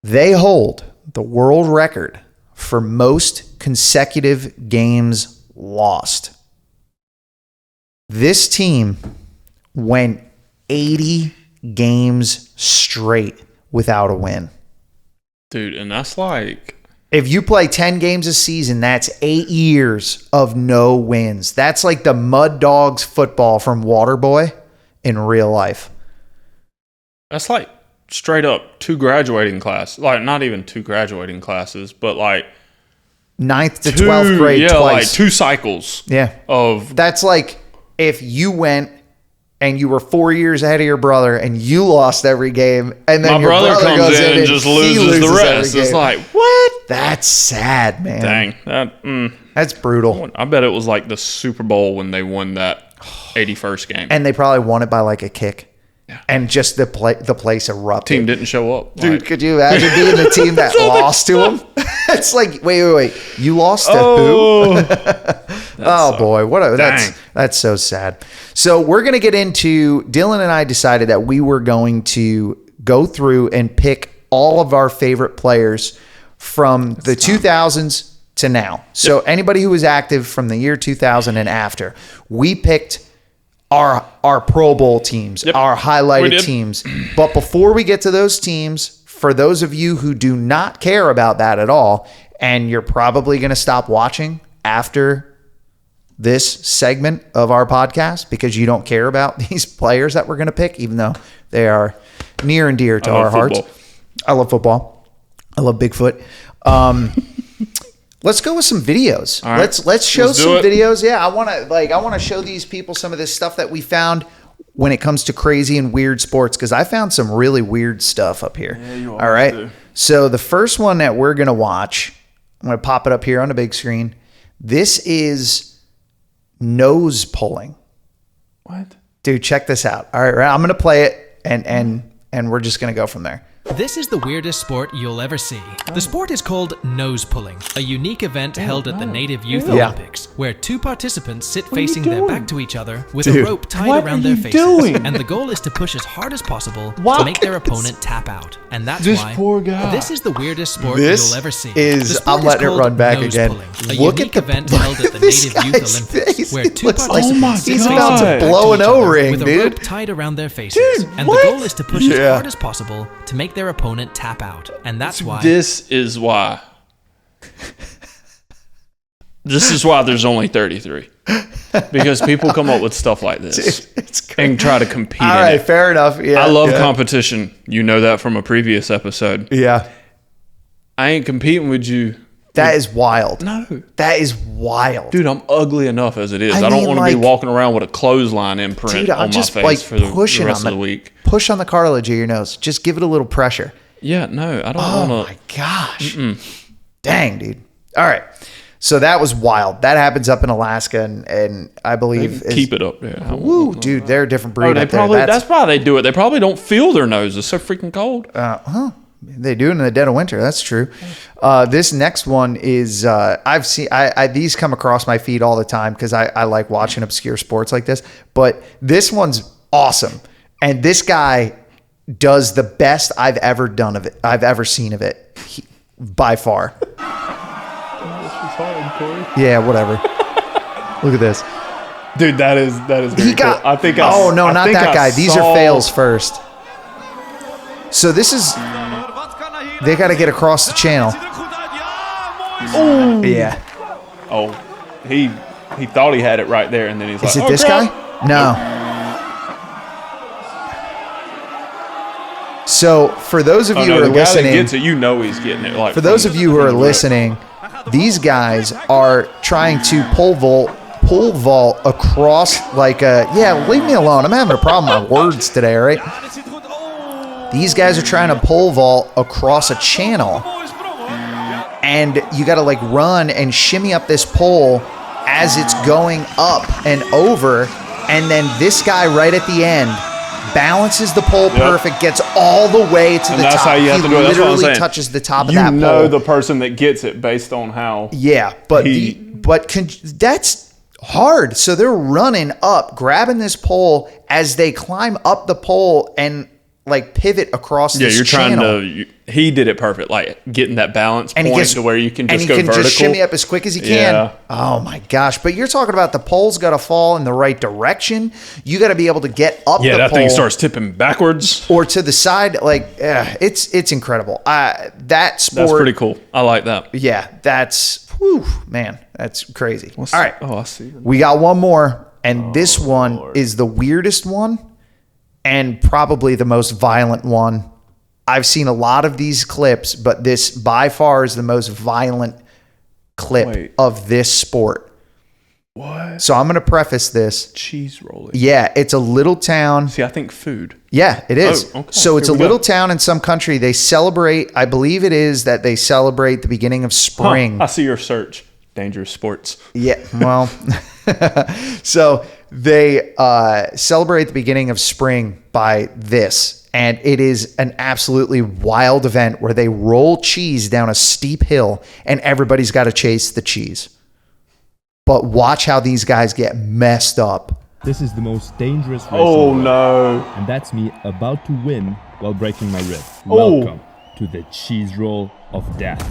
They hold the world record for most consecutive games lost. This team went 80 games straight without a win. Dude, and that's like... If you play 10 games a season, that's 8 years of no wins. That's like the Mud Dogs football from Waterboy in real life. That's like straight up 2 graduating classes. Like, not even 2 graduating classes, but like... 9th to 12th grade twice. Like 2 cycles. Yeah. That's like if you went and you were 4 years ahead of your brother and you lost every game, and then my your brother brother comes goes in and just loses the rest. It's like, what? That's sad, man. Dang. That's brutal. I bet it was like the Super Bowl when they won that 81st game. And they probably won it by like a kick. Yeah. And just the place erupted. Team didn't show up. Dude, could you imagine being the team that lost to them? It's like, wait. You lost to who? Oh boy, that's so sad. So we're gonna get into. Dylan and I decided that we were going to go through and pick all of our favorite players from the 2000s to now. So anybody who was active from the year 2000 and after, we picked our Pro Bowl teams, our highlighted teams. But before we get to those teams, for those of you who do not care about that at all, and you're probably going to stop watching after this segment of our podcast because you don't care about these players that we're going to pick, even though they are near and dear to our hearts. I love football. I love Bigfoot. Let's go with some videos. All right. Let's show some videos. Yeah, I want to show these people some of this stuff that we found when it comes to crazy and weird sports, because I found some really weird stuff up here. Yeah, you all right. do. So the first one that we're gonna watch, I'm gonna pop it up here on the big screen. This is nose pulling. What? Dude, check this out. All right, I'm gonna play it and we're just gonna go from there. This is the weirdest sport you'll ever see. The sport is called nose pulling, a unique event held at the Native Youth Olympics, where 2 participants sit facing their back to each other with a rope tied around their faces. And the goal is to push as hard as possible to make their opponent tap out. And that's why poor guy. this is the weirdest sport you'll ever see. I'm letting it run back again. Look at the event held at the Native Youth Olympics, where 2 participants sit he's facing about to their back blow to an each other O-ring, with a dude. rope tied around their faces. And the goal is to push as hard as possible to make their opponent tap out. And that's why This is why there's only 33. Because people come up with stuff like this. Dude, it's crazy. And try to compete All in right, it. fair enough. Yeah, I love competition. You know that from a previous episode. Yeah. I ain't competing with you. That is wild. No. That is wild. Dude, I'm ugly enough as it is. I I don't mean, want to be like- walking around with a clothesline imprint Dude, on I'm my just face like for the pushing rest on of the week. Push on the cartilage of your nose. Just give it a little pressure. Yeah, no, I don't Oh want my gosh. Dang, dude. All right. So that was wild. That happens up in Alaska, and I believe to keep it up there. Woo, dude, they're a different breed. Oh, they up there. probably that's why they do it. They probably don't feel their nose. It's so freaking cold. They do it in the dead of winter. That's true. This next one is I've seen. These come across my feed all the time because I like watching obscure sports like this. But this one's awesome, and this guy does the best I've ever done of it. I've ever seen of it, by far. Yeah, whatever. Look at this, dude. That is. He got. Cool. I think. Oh no, not that guy. These are fails first. So this is. They got to get across the channel. Oh yeah. Oh, he thought he had it right there, and then he's like, "Is it oh, this crap. guy?" No. So for those of you who are the guy listening, that gets it, you know he's getting it. Like for those of you who are listening, these guys are trying to pole vault across like a. Yeah, leave me alone. I'm having a problem with my words today. All right. These guys are trying to pole vault across a channel, and you got to like run and shimmy up this pole as it's going up and over, and then this guy right at the end balances the pole perfect, gets all the way to the that's top. how you have He to do it. That's what I'm literally saying. touches the top of you that pole. know the person that gets it based on how. Yeah, but that's hard. So they're running up, grabbing this pole as they climb up the pole and like pivot across this you're channel. trying to. He did it perfect, like getting that balance And point he gets, to where you can and just he go can vertical. just shimmy up as quick as he can. Yeah. Oh my gosh! But you're talking about the pole's got to fall in the right direction. You got to be able to get up. Yeah, the that pole thing starts tipping backwards. or to the side. Like it's incredible. That sport. That's pretty cool. I like that. Yeah, that's man, that's crazy. All right. Oh, I see. We got one more, and this one is the weirdest one and probably the most violent one. I've seen a lot of these clips, but this by far is the most violent clip of this sport. What? So I'm going to preface this. Cheese rolling. Yeah, it's a little town. See, I think food. Yeah, it is. Oh, okay. So it's Here a we little go. town in some country. They celebrate, I believe it is that they celebrate the beginning of spring. I see your search. Dangerous sports. Yeah, well, so they celebrate the beginning of spring by this. And it is an absolutely wild event where they roll cheese down a steep hill and everybody's got to chase the cheese. But watch how these guys get messed up. This is the most dangerous race Oh, in the world. no. And that's me about to win while breaking my rib. Oh. Welcome to the cheese roll of death.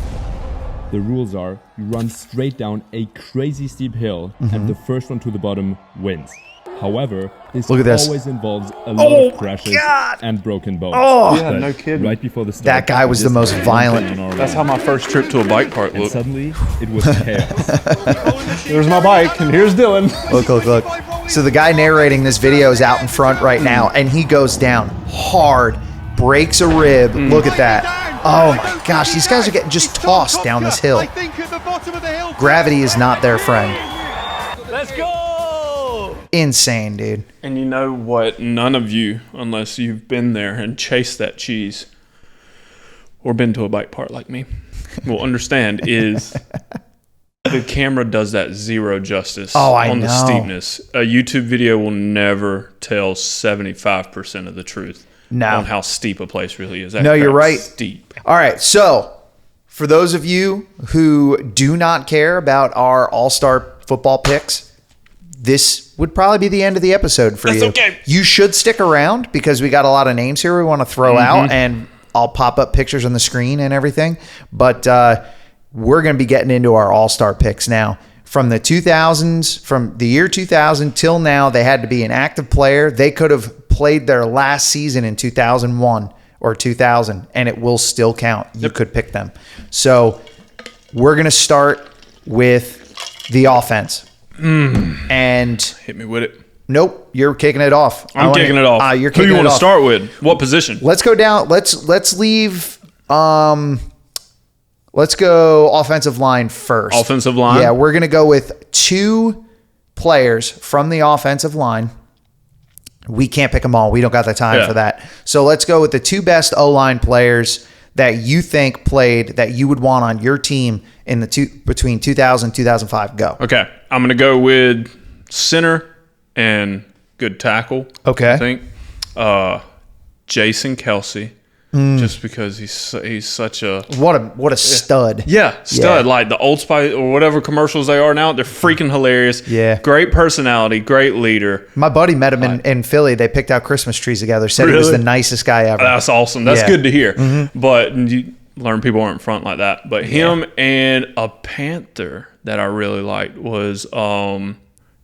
The rules are you run straight down a crazy steep hill and the first one to the bottom wins. However, this Look at this. always involves a lot of crashes and broken bones. Oh. Yeah, But no kidding. Right before the start, That guy was the this most guy violent. jumped on our That's road. how my first trip to a bike park And looked. suddenly, it was chaos. There's my bike, and here's Dylan. Look. So the guy narrating this video is out in front right now, and he goes down hard, breaks a rib. Look at that. Oh my gosh, these guys are getting just tossed down this hill. Gravity is not their friend. Let's go! Insane, dude. And you know what? None of you, unless you've been there and chased that cheese or been to a bike park like me, will understand is the camera does that zero justice on the know. steepness. A YouTube video will never tell 75% of the truth on how steep a place really is. That No, you're crap's right. Steep. All right, so for those of you who do not care about our all-star football picks, this would probably be the end of the episode for you. okay. You should stick around because we got a lot of names here we want to throw out, and I'll pop up pictures on the screen and everything. But we're going to be getting into our all-star picks now. From the 2000s, from the year 2000 till now, they had to be an active player. They could have played their last season in 2001 or 2000, and it will still count. You could pick them. So we're going to start with the offense. And Hit me with it. nope, you're kicking it off. I'm kicking it off. You're Who kicking you it want to off. start with? What position? Let's go down. Let's leave. Let's go offensive line first. Offensive line? Yeah, we're gonna go with 2 players from the offensive line. We can't pick them all. We don't got the time Yeah. for that. So let's go with the 2 best O-line players that you think played that you would want on your team in the between 2000 and 2005? Go. Okay. I'm going to go with center and good tackle. Okay. I think Jason Kelsey. Just because he's such a what a stud. Yeah, stud. Like the Old Spice or whatever commercials they are now, they're freaking hilarious. Yeah. Great personality, great leader. My buddy met him in Philly. They picked out Christmas trees together. Said he was the nicest guy ever. That's awesome. That's good to hear. But you learn people aren't front like that. But him and a Panther that I really liked was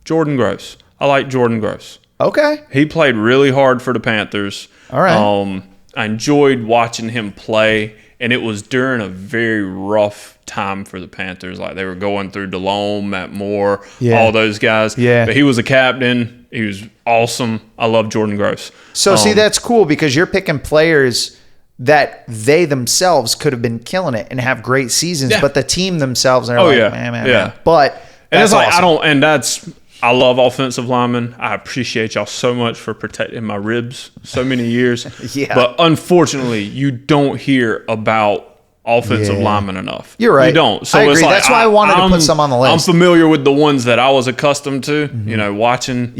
Jordan Gross. I like Jordan Gross. Okay. He played really hard for the Panthers. All right. I enjoyed watching him play, and it was during a very rough time for the Panthers. Like they were going through DeLome, Matt Moore, all those guys. Yeah. But he was a captain. He was awesome. I love Jordan Gross. So see, that's cool because you're picking players that they themselves could have been killing it and have great seasons, but the team themselves are man. But and it's like awesome. I love offensive linemen. I appreciate y'all so much for protecting my ribs so many years. But unfortunately, you don't hear about offensive linemen enough. You're right. You don't. So I agree. It's like, that's why I wanted to put some on the list. I'm familiar with the ones that I was accustomed to, watching.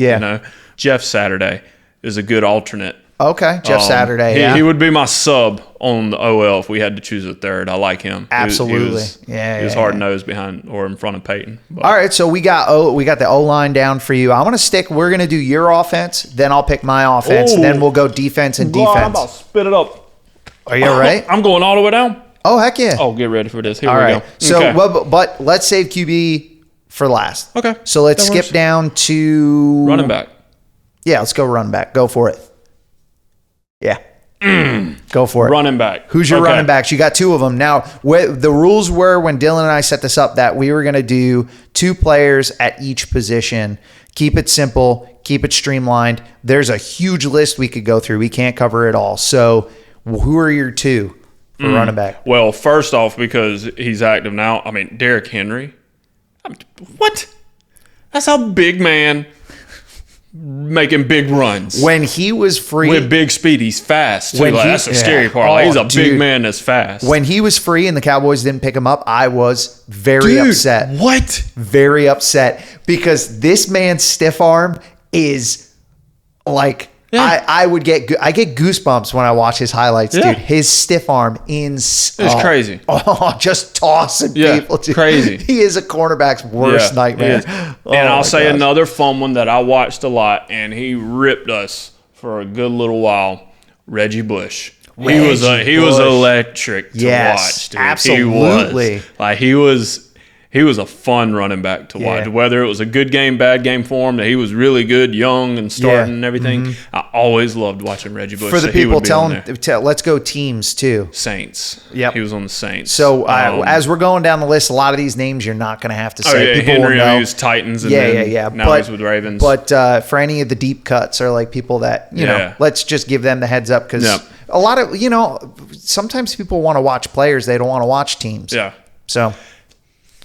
Jeff Saturday is a good alternate. Okay, Jeff Saturday. He would be my sub on the OL if we had to choose a third. I like him. Absolutely. He was hard nosed behind or in front of Peyton. But. All right, so we got the O line down for you. We're gonna do your offense, then I'll pick my offense, then we'll go defense and defense. I'm about to spit it up. Are you all right? I'm going all the way down. Oh heck yeah! Oh, get ready for this. Here all we right. go. So, okay. but let's save QB for last. Okay. So let's skip down to running back. Yeah, let's go running back. Go for it. Yeah. Go for it. Running back. Who's your running backs? You got two of them. Now, the rules were when Dylan and I set this up that we were going to do two players at each position. Keep it simple. Keep it streamlined. There's a huge list we could go through. We can't cover it all. So who are your two for running back? Well, first off, because he's active now, Derrick Henry. What? That's a big man making big runs. When he was free. With big speed. He's fast, too. That's the scary part. He's a big man that's fast. When he was free and the Cowboys didn't pick him up, I was very upset. What? Very upset. Because this man's stiff arm is like... I get goosebumps when I watch his highlights, dude. His stiff arm it's crazy. Just tossing people. Dude. Crazy. He is a cornerback's worst nightmare. And I'll say another fun one that I watched a lot, and he ripped us for a good little while. Reggie Bush. He was electric to watch, dude. Absolutely. He was a fun running back to watch. Whether it was a good game, bad game for him, that he was really good, young and starting and everything. I always loved watching Reggie Bush. For the people, let's go teams too. Saints. Yep. He was on the Saints. So as we're going down the list, a lot of these names you're not going to have to say. People Henry, will know. He was Titans. And now he's with Ravens. But for any of the deep cuts are like people that, you know, let's just give them the heads up because a lot of, sometimes people want to watch players. They don't want to watch teams. Yeah. So.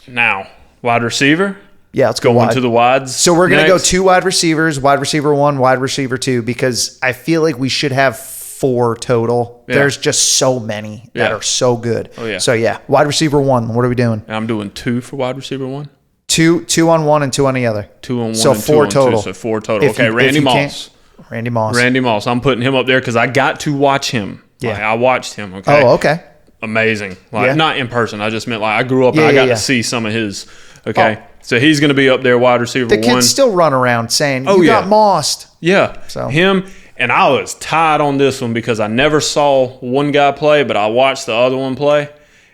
Now, wide receiver. Yeah, let's go into the wides. So we're going to go two wide receivers, wide receiver 1, wide receiver 2, because I feel like we should have 4 total. Yeah. There's just so many that are so good. Oh, yeah. So, wide receiver 1, what are we doing? I'm doing 2 for wide receiver 1. 2 on one and 2 on the other. 2 on one so and 4 2 total. on 2. So 4 total. Okay, Randy Moss. Randy Moss. Randy Moss. I'm putting him up there because I got to watch him. Yeah. I watched him. Okay. Oh, okay. Amazing. Not in person. I just meant I grew up and I got to see some of his. Okay. So he's going to be up there, wide receiver 1. The kids still run around saying, you got mossed. Yeah. So him, and I was tied on this one because I never saw one guy play, but I watched the other one play,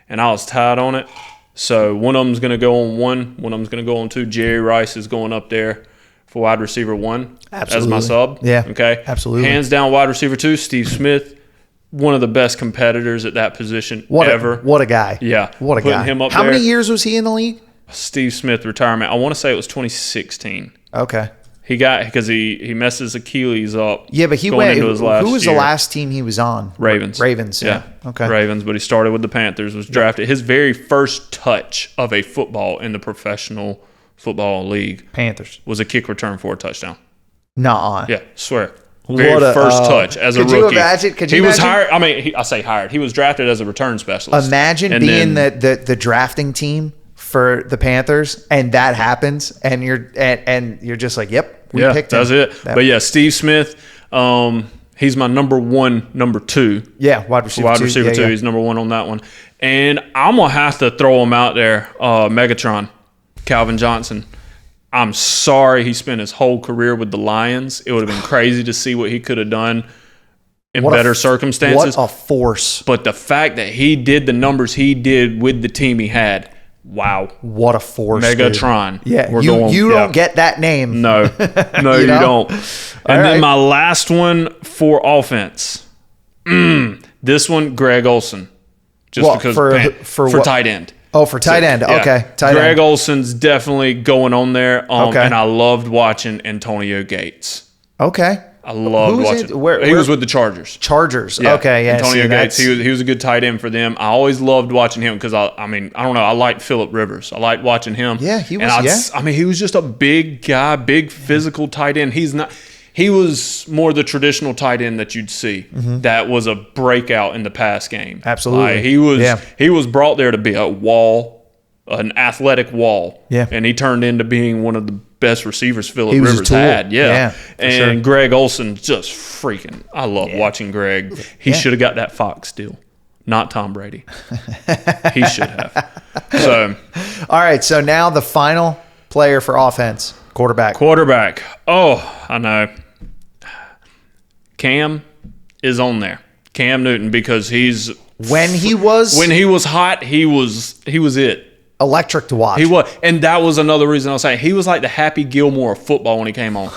and I was tied on it. So one of them's going to go on 1. One of them's going to go on 2. Jerry Rice is going up there for wide receiver 1 as my sub. Yeah. Okay. Absolutely. Hands down, wide receiver 2, Steve Smith. One of the best competitors at that position ever. What a guy. Yeah. What a guy. Him up How there. many years was he in the league? Steve Smith retirement. I want to say it was 2016. Okay. He got because he messed his Achilles up. Yeah, but he went into his last Who was year. the last team he was on? Ravens. Yeah. Okay. Ravens, but he started with the Panthers. Was drafted his very first touch of a football in the professional football league. Panthers was a kick return for a touchdown. Nuh-uh. Yeah, swear. Very first touch as a rookie. Could you imagine? He was hired. I mean, I say hired. He was drafted as a return specialist. Imagine being the drafting team for the Panthers, and that happens, and you're just like, yep, we picked him. That's it. But yeah, Steve Smith, he's my number 2. Yeah, wide receiver two. Yeah. He's number 1 on that one. And I'm going to have to throw him out there, Megatron, Calvin Johnson. I'm sorry he spent his whole career with the Lions. It would have been crazy to see what he could have done in better circumstances. What a force. But the fact that he did the numbers he did with the team he had, wow. What a force. Megatron. Dude. Yeah, you don't get that name. No, you don't. And then my last one for offense. This one, Greg Olsen. Just because for tight end. Oh, for tight end. Yeah. Okay. Greg Olsen's definitely going on there. And I loved watching Antonio Gates. Okay. I loved watching. He was with the Chargers. Yeah. Okay. Yeah. Antonio Gates. He was a good tight end for them. I always loved watching him because I don't know. I liked Phillip Rivers. I liked watching him. Yeah, he was. I mean, he was just a big guy, big physical tight end. He was more the traditional tight end that you'd see. Mm-hmm. That was a breakout in the pass game. Absolutely. He was brought there to be a wall, an athletic wall. Yeah. And he turned into being one of the best receivers Phillip Rivers had. Yeah. And Greg Olsen, just freaking. I love watching Greg. He should have got that Fox deal. Not Tom Brady. He should have. So, all right. So now the final player for offense, quarterback. Oh, I know. Cam is on there. Cam Newton, because when he was hot, he was it. Electric to watch. He was, and that was another reason I was saying he was like the Happy Gilmore of football when he came on.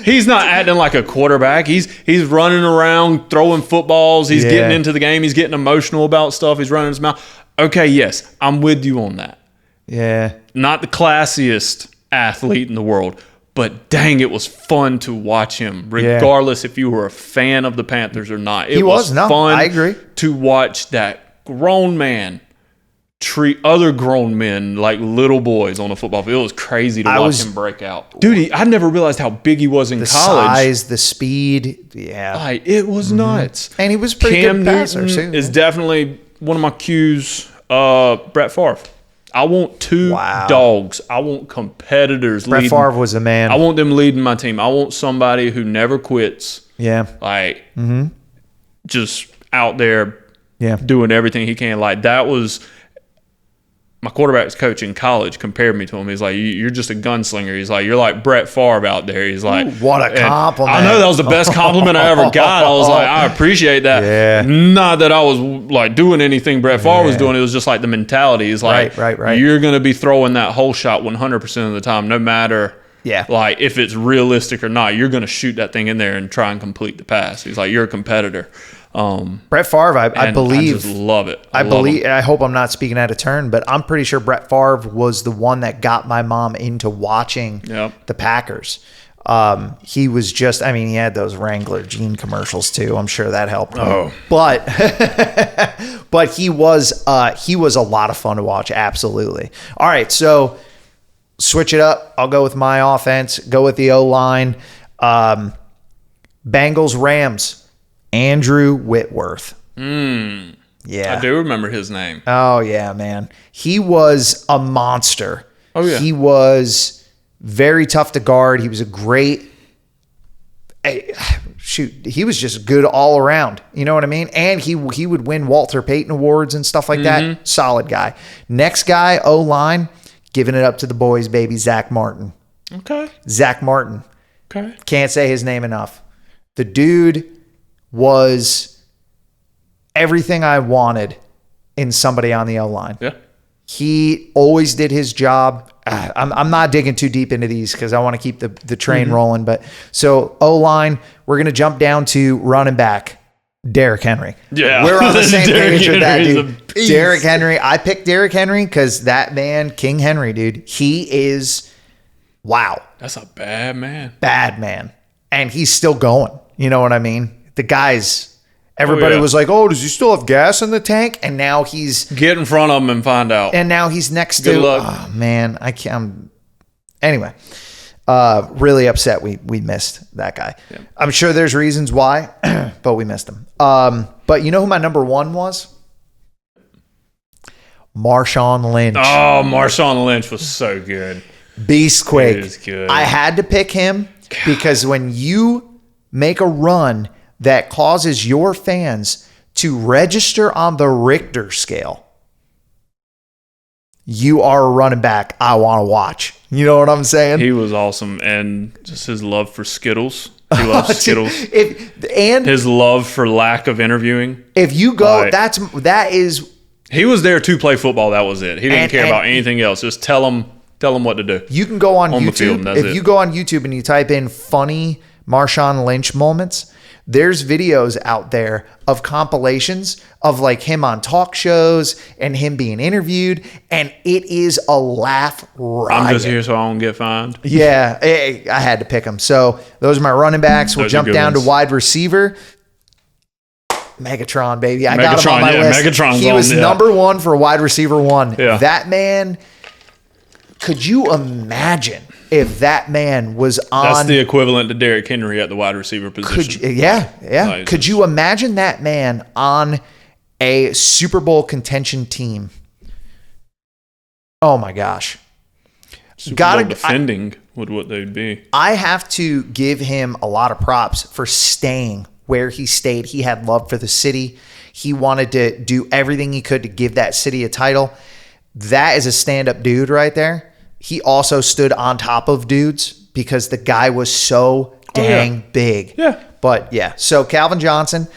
He's not acting like a quarterback. He's running around throwing footballs. He's getting into the game. He's getting emotional about stuff. He's running his mouth. Okay, yes, I'm with you on that. Yeah. Not the classiest athlete in the world, but dang, it was fun to watch him, regardless if you were a fan of the Panthers or not. It was fun. I agree. To watch that grown man treat other grown men like little boys on a football field. It was crazy to watch him break out. Dude, I never realized how big he was in college. The size, the speed, it was nuts. And he was pretty good passer, too. Is definitely one of my cues. Brett Favre. I want two dogs. I want competitors. Brett Favre was a man. I want them leading my team. I want somebody who never quits. Yeah. Just out there doing everything he can. Like, that was my quarterback's coach in college compared me to him. He's like, you're just a gunslinger. He's like, you're like Brett Favre out there. He's like, what a compliment. I know that was the best compliment I ever got. I was like, I appreciate that. Yeah. Not that I was like doing anything Brett Favre was doing. It was just like the mentality. It's like, right. You're going to be throwing that whole shot 100% of the time, no matter like if it's realistic or not. You're going to shoot that thing in there and try and complete the pass. He's like, you're a competitor. Brett Favre, I believe. I just love it. I hope I'm not speaking out of turn, but I'm pretty sure Brett Favre was the one that got my mom into watching the Packers. He was just, he had those Wrangler jean commercials too. I'm sure that helped him. But he was a lot of fun to watch. Absolutely. All right. So switch it up. I'll go with my offense, go with the O-line. Bengals, Rams. Andrew Whitworth. Yeah. I do remember his name. Oh, yeah, man. He was a monster. Oh, yeah. He was very tough to guard. He was a great... he was just good all around. You know what I mean? And he would win Walter Payton Awards and stuff like that. Solid guy. Next guy, O-line, giving it up to the boys, baby, Zach Martin. Okay. Zach Martin. Okay. Can't say his name enough. The dude was everything I wanted in somebody on the O-line. Yeah. He always did his job. I'm not digging too deep into these because I want to keep the train rolling. But so O-line, we're going to jump down to running back, Derrick Henry. Yeah. We're on the same page with that, dude. Derrick Henry. I picked Derrick Henry because that man, King Henry, dude, he is, wow. That's a bad man. Bad man. And he's still going. You know what I mean? The guys, everybody was like, oh, does he still have gas in the tank? And now he's... Get in front of him and find out. And now he's next Good to... luck. Oh, man. I can't... Anyway. Really upset we missed that guy. Yeah. I'm sure there's reasons why, but we missed him. But you know who my number one was? Marshawn Lynch. Oh, Marshawn Lynch was so good. Beastquake. He is good. I had to pick him because when you make a run that causes your fans to register on the Richter scale, you are a running back I want to watch. You know what I'm saying? He was awesome. And just his love for Skittles. He loves Skittles. And his love for lack of interviewing. If you go, that is... He was there to play football. That was it. He didn't care about anything else. Just tell him what to do. You can go on YouTube. The field, if you go on YouTube and you type in funny Marshawn Lynch moments, there's videos out there of compilations of like him on talk shows and him being interviewed, and it is a laugh riot. I'm just here so I won't get fined. Yeah, I had to pick him. So those are my running backs. We'll jump down to wide receiver. Megatron, baby. I got him on my list. Megatron's he was number one for wide receiver one. Yeah. That man, could you imagine if that man was on... That's the equivalent to Derrick Henry at the wide receiver position. Yeah. Could you imagine that man on a Super Bowl contention team? Oh, my gosh. Super Bowl defending would what they'd be. I have to give him a lot of props for staying where he stayed. He had love for the city. He wanted to do everything he could to give that city a title. That is a stand-up dude right there. He also stood on top of dudes because the guy was so dang big. Yeah. But yeah, so Calvin Johnson,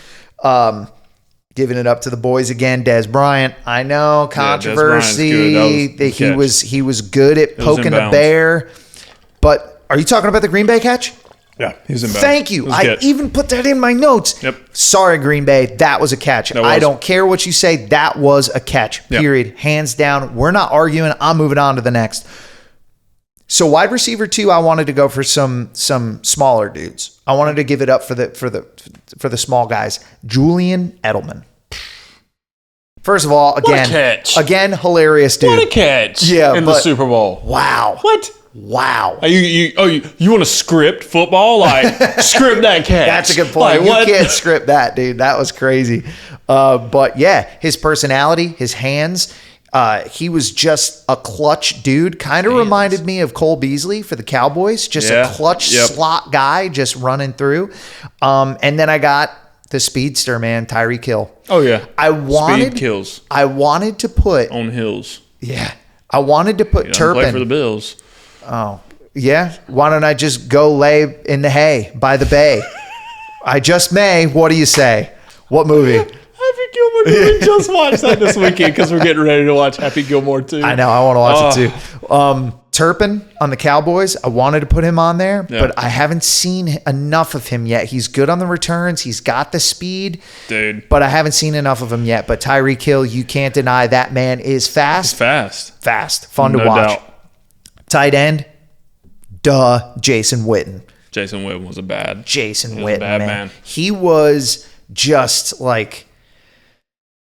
giving it up to the boys again. Des Bryant, I know, controversy. He was good at poking a bear. But are you talking about the Green Bay catch? Yeah, he's in bounds. Thank you. I even put that in my notes. Yep. Sorry, Green Bay. That was a catch. I don't care what you say. That was a catch. Period. Hands down. We're not arguing. I'm moving on to the next. So wide receiver 2, I wanted to go for some smaller dudes. I wanted to give it up for the small guys. Julian Edelman. First of all, again, hilarious dude. What a catch! Yeah, in the Super Bowl. Wow. What? Wow. You want to script football? Like, script that catch. That's a good point. You can't script that, dude. That was crazy. But yeah, his personality, his hands, he was just a clutch dude. Kind of reminded me of Cole Beasley for the Cowboys. Just a clutch slot guy just running through. And then I got the speedster, man, Tyreek Hill. Oh, yeah. Speed kills. I wanted to put... On hills. Yeah. I wanted to put Turpin... play for the Bills. Oh, yeah. Why don't I just go lay in the hay by the bay? I just may. What do you say? What movie? Happy Gilmore 2. We just watched that this weekend because we're getting ready to watch Happy Gilmore 2. I know. I want to watch it too. Turpin on the Cowboys. I wanted to put him on there, but I haven't seen enough of him yet. He's good on the returns. He's got the speed. Dude. But I haven't seen enough of him yet. But Tyreek Hill, you can't deny that man is fast. He's fast. Fast. Fun to watch. Doubt. Tight end, Jason Witten. Jason Witten was a bad man. He was just like,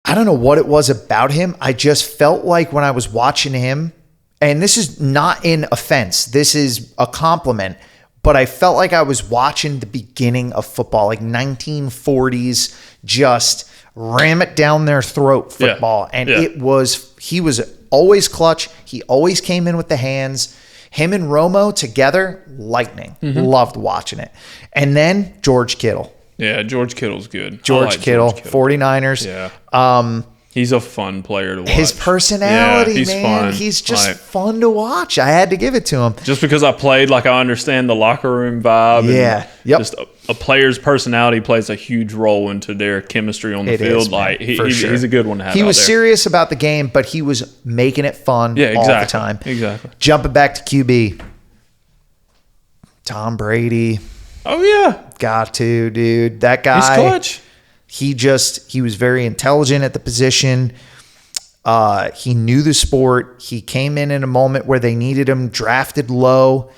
I don't know what it was about him. I just felt like when I was watching him, and this is not in offense, this is a compliment, but I felt like I was watching the beginning of football, like 1940s, just ram it down their throat football. And he was always clutch. He always came in with the hands. Him and Romo together, lightning. Loved watching it. And then George Kittle. Yeah, George Kittle's good. George Kittle, 49ers. Yeah. He's a fun player to watch. His personality, he's man. Fun. He's just fun to watch. I had to give it to him. Just because I played, like, I understand the locker room vibe. Yeah. Just a player's personality plays a huge role into their chemistry on the field. He's a good one to have. He was serious about the game, but he was making it fun all the time. Exactly. Jumping back to QB. Tom Brady. Oh, yeah. Got to, dude. That guy. He's clutch. He was very intelligent at the position. He knew the sport. He came in a moment where they needed him, drafted low.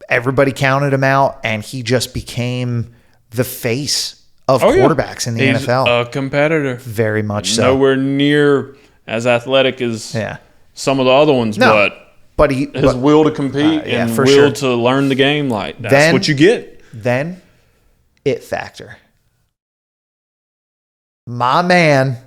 Everybody counted him out, and he just became the face of quarterbacks in the NFL. A competitor. Very much so. Nowhere near as athletic as some of the other ones, but But his will to compete and for will sure. to learn the game, like that's what you get. Then, it factor. My man,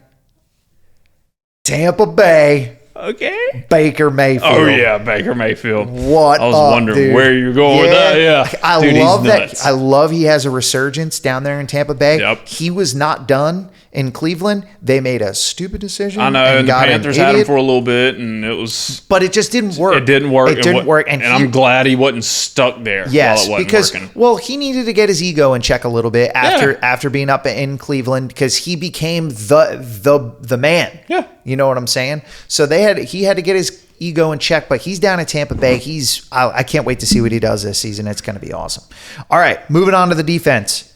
Tampa Bay. Okay. Baker Mayfield. Oh yeah, Baker Mayfield. What? I was wondering dude? where you're going with that. Yeah, I dude, love he's that. nuts. I love he has a resurgence down there in Tampa Bay. Yep. He was not done in Cleveland. They made a stupid decision. I know, and the got Panthers an had him idiot, for a little bit, and it was. but it just didn't work. It didn't work. It didn't work, and I'm glad he wasn't stuck there. Yes, while it wasn't because working. he needed to get his ego in check a little bit after being up in Cleveland, because he became the man. Yeah. You know what I'm saying? So he had to get his ego in check, but he's down at Tampa Bay. I can't wait to see what he does this season. It's going to be awesome. All right, moving on to the defense.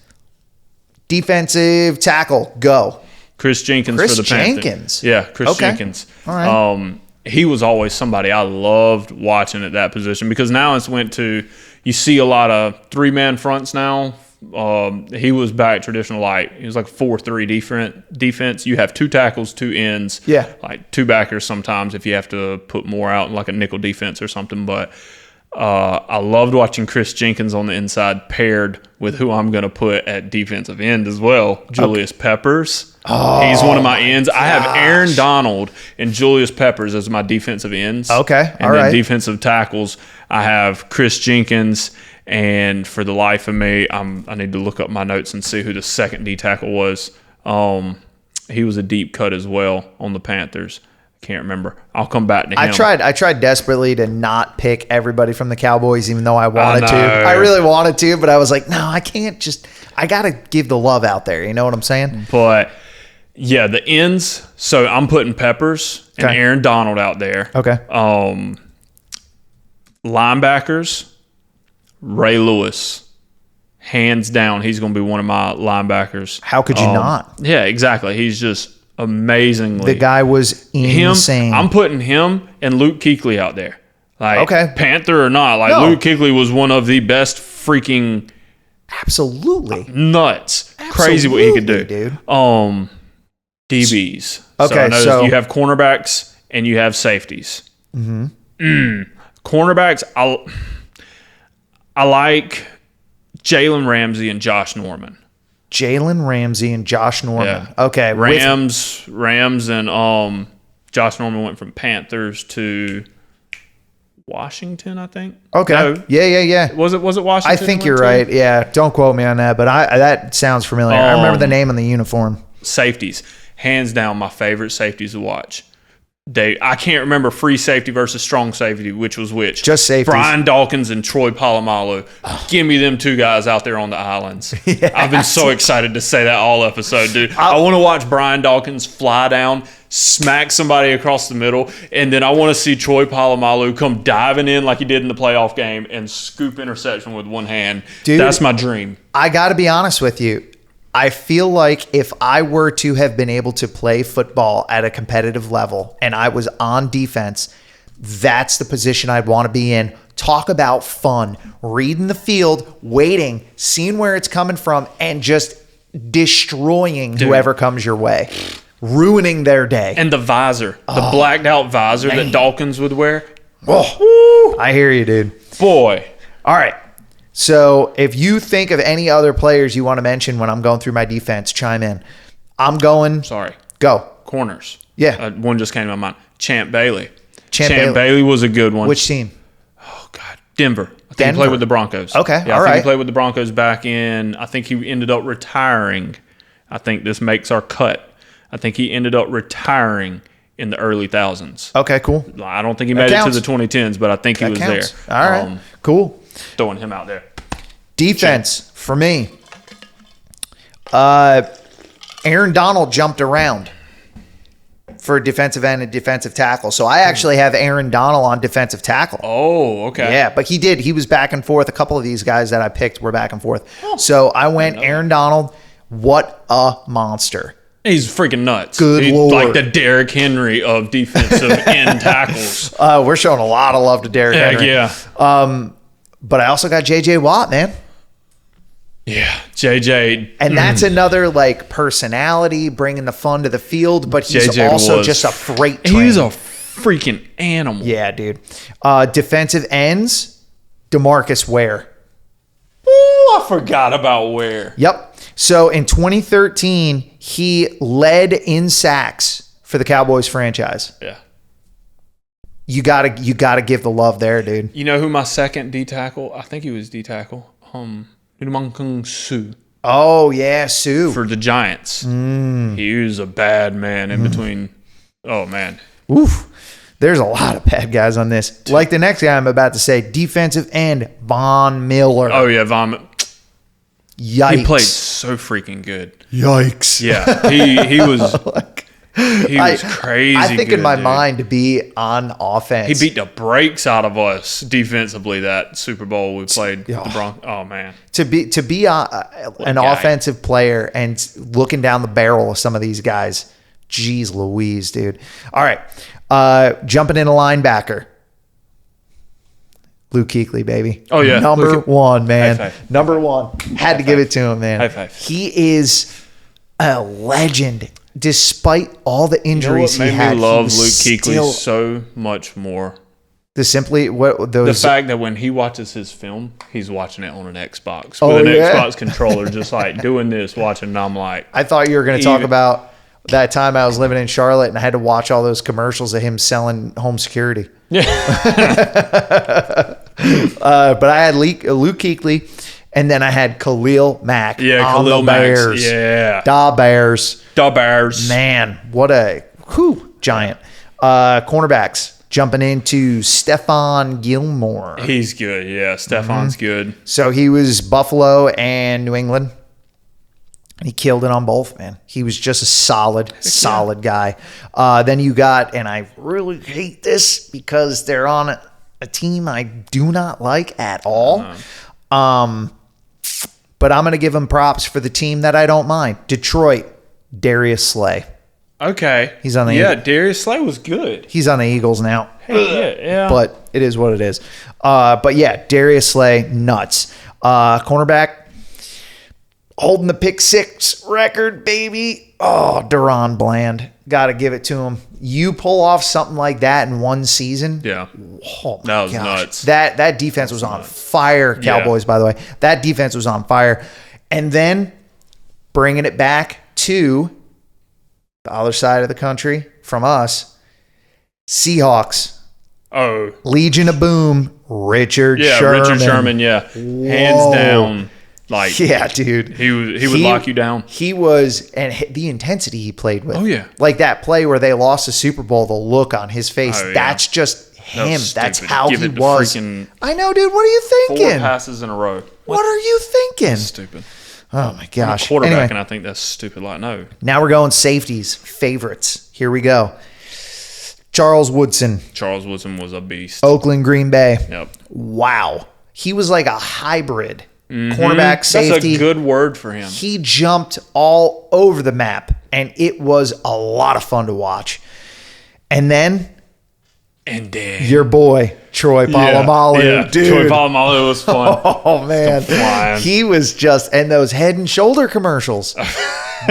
Defensive tackle, go. Chris Jenkins Chris for the Panthers. Jenkins. Yeah, Chris Okay. Jenkins. All right. He was always somebody I loved watching at that position, because now it's went to, you see a lot of 3-man fronts now. He was back traditional, like he was like 4-3 defense. You have 2 tackles, 2 ends, like 2 backers sometimes if you have to put more out in like a nickel defense or something. But I loved watching Chris Jenkins on the inside paired with who I'm going to put at defensive end as well, Julius Peppers. He's one of my ends. I have Aaron Donald and Julius Peppers as my defensive ends. Okay, and then defensive tackles, I have Chris Jenkins. And for the life of me, I need to look up my notes and see who the second D tackle was. He was a deep cut as well on the Panthers. Can't remember. I'll come back to him. I tried desperately to not pick everybody from the Cowboys, even though I wanted to. I really wanted to, but I was like, no, I can't I got to give the love out there. You know what I'm saying? But yeah, the ends. So I'm putting Peppers and Aaron Donald out there. Okay. Linebackers, Ray Lewis. Hands down, he's going to be one of my linebackers. How could you not? Yeah, exactly. He's just amazingly. The guy was insane. I'm putting him and Luke Kuechly out there. Like, Panther or not, like Luke Kuechly was one of the best freaking absolutely nuts. Crazy what he could do. Dude. DBs. Okay, so you have cornerbacks and you have safeties. Cornerbacks, I like Jalen Ramsey and Josh Norman. Jalen Ramsey and Josh Norman. Yeah. Okay. Rams and Josh Norman went from Panthers to Washington, I think. Okay. No. Yeah. Was it Washington? I think you're right. Yeah. Don't quote me on that, but that sounds familiar. I remember the name on the uniform. Safeties. Hands down, my favorite safeties to watch. I can't remember free safety versus strong safety, which was which. Just safeties. Brian Dawkins and Troy Polamalu. Give me them 2 guys out there on the islands. Yes. I've been so excited to say that all episode, dude. I want to watch Brian Dawkins fly down, smack somebody across the middle, and then I want to see Troy Polamalu come diving in like he did in the playoff game and scoop interception with one hand. Dude, that's my dream. I got to be honest with you. I feel like if I were to have been able to play football at a competitive level and I was on defense, that's the position I'd want to be in. Talk about fun. Reading the field, waiting, seeing where it's coming from, and just destroying whoever comes your way. Ruining their day. And the visor, the blacked out visor that Dawkins would wear. Oh, I hear you, dude. Boy. All right. So if you think of any other players you want to mention when I'm going through my defense, chime in. I'm going. Sorry. Go. Corners. Yeah. One just came to my mind. Champ Bailey. Champ Bailey was a good one. Which team? Oh, God. Denver. I think he played with the Broncos. Okay. Yeah, I think he played with the Broncos back in, I think he ended up retiring. I think this makes our cut. I think he ended up retiring in the early thousands. Okay, cool. I don't think he made it to the 2010s, but I think he was there. All right. Cool. Throwing him out there. Defense for me. Aaron Donald jumped around for defensive end and defensive tackle. So I actually have Aaron Donald on defensive tackle. Oh, okay. Yeah, but he did. He was back and forth. A couple of these guys that I picked were back and forth. So I went Aaron Donald. What a monster. He's freaking nuts. Good Lord. Like the Derrick Henry of defensive end tackles. We're showing a lot of love to Derrick Henry. Yeah. But I also got J.J. Watt, man. Yeah, JJ. And that's another like personality, bringing the fun to the field, but he's JJ also just a freight train. He's a freaking animal. Yeah, dude. Defensive ends, DeMarcus Ware. Ooh, I forgot about Ware. Yep. So in 2013, he led in sacks for the Cowboys franchise. Yeah. You gotta give the love there, dude. You know who my second D tackle? I think he was D tackle. Ndamukong Suh Oh yeah, Sue. for the Giants. He was a bad man in between. Oh man. Oof. There's a lot of bad guys on this. Like the next guy I'm about to say, defensive end, Von Miller. Oh yeah, Von. Yikes. He played so freaking good. Yikes. Yeah, he was. He was crazy. I think good, in my dude. mind to be on offense. He beat the brakes out of us defensively that Super Bowl we played the Broncos. Oh man, to be an guy. offensive player and looking down the barrel of some of these guys. Jeez Louise, dude. All right. Jumping in a linebacker. Luke Kuechly, baby. Oh, yeah. Number Luke- one, man. High five. Number one. Had to give it to him, man. High five. He is a legend. Despite all the you know injuries what made he had, me love he was Luke Kuechly still so much more? the fact that when he watches his film, he's watching it on an Xbox Oh, with an yeah? Xbox controller, just like doing this, watching. And I'm like, I thought you were going to talk Even- about that time I was living in Charlotte and I had to watch all those commercials of him selling home security. yeah, But I had Luke Kuechly, and then I had Khalil Mack. yeah, on Khalil the Mack, Bears. yeah, Da Bears. the Bears. Man, what a giant. Cornerbacks jumping into Stephon Gilmore. He's good. Yeah, Stefan's good. So he was Buffalo and New England. And he killed it on both, man. He was just a solid guy. Then you got, and I really hate this because they're on a team I do not like at all. But I'm going to give him props for the team that I don't mind. Detroit, Darius Slay. Okay, He's on the Darius Slay was good. He's on the Eagles now. Yeah. But it is what it is. But yeah, Darius Slay, nuts. Cornerback, holding the pick six record, baby. Oh, Deron Bland. Got to give it to him. You pull off something like that in one season. Yeah, Oh my that was gosh. nuts. That defense was on fire, Cowboys, by the way. That defense was on fire. And then bringing it back to the other side of the country from us, Seahawks. Oh, Legion of Boom, Richard Sherman. Richard Sherman. Yeah, hands down. Like, Yeah, dude. he would lock you down. He was, and the intensity he played with. Oh, yeah. Like that play where they lost the Super Bowl, the look on his face. Oh, yeah. That's just That him. was That's stupid. how Give he it to was. freaking I know, dude. What are you 4 thinking? passes in a row. What are you thinking? Stupid. Oh my gosh. Quarterback, Anyway, and I think that's stupid. Like, no. now we're going safeties, favorites. Here we go. Charles Woodson, Charles Woodson was a beast. Oakland, Green Bay. Yep. Wow. He was like a hybrid cornerback, safety. That's a good word for him. He jumped all over the map, and it was a lot of fun to watch. And then And then your boy, Troy Polamalu, dude. Troy Polamalu was fun. Oh, man. flying. He was just, and those head and shoulder commercials.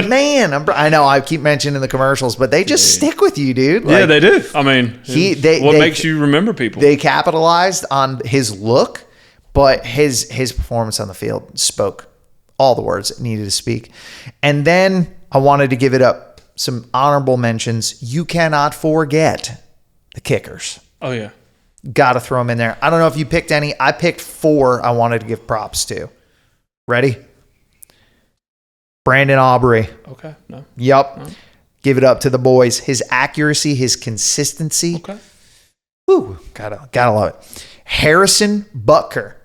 Man, I know I keep mentioning the commercials, but they just stick with you, dude. Yeah, Like, they do. I mean, what makes you remember people? They capitalized on his look, but his performance on the field spoke all the words it needed to speak. And then I wanted to give it up some honorable mentions. You cannot forget the kickers. Oh, yeah. Got to throw them in there. I don't know if you picked any. I picked 4 I wanted to give props to. Ready? Brandon Aubrey. Okay. No. Yep. Give it up to the boys. His accuracy, his consistency. Okay. Woo, gotta love it. Harrison Butker,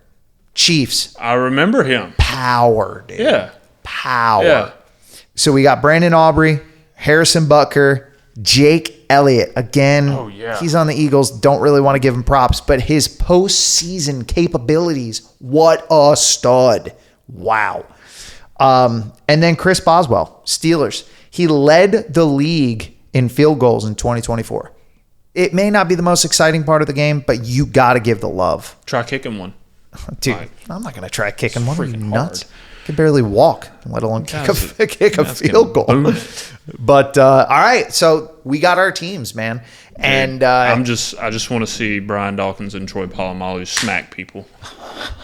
Chiefs, I remember him. power, dude. Yeah. Power. Yeah. So we got Brandon Aubrey, Harrison Butker, Jake Elliott. Again, Oh, yeah. he's on the Eagles. Don't really want to give him props, but his postseason capabilities, what a stud. Wow. And then Chris Boswell, Steelers. He led the league in field goals in 2024. It may not be the most exciting part of the game, but you got to give the love. Try kicking one. Dude, Right. I'm not going to try kicking one. Are you freaking nuts? hard. Can barely walk, let alone kick a Guys, field goal. boom. But all right, so we got our teams, man. And I just want to see Brian Dawkins and Troy Polamalu smack people.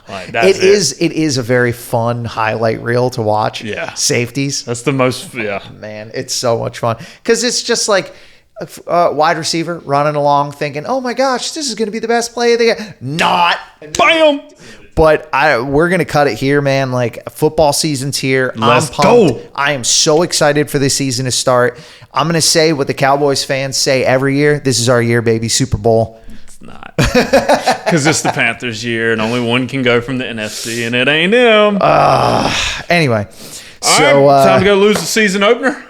Like, it is a very fun highlight reel to watch. Yeah. Safeties. That's the most, yeah. Man, it's so much fun. Because it's just like a wide receiver running along thinking, oh my gosh, this is going to be the best play of the game. Not. Bam! But we're going to cut it here, man. Like, football season's here. Let's I'm pumped. go. I am so excited for this season to start. I'm going to say what the Cowboys fans say every year. This is our year, baby. Super Bowl. It's not. Because it's the Panthers' year, and only one can go from the NFC, and it ain't them. Anyway. All right, time to go lose the season opener.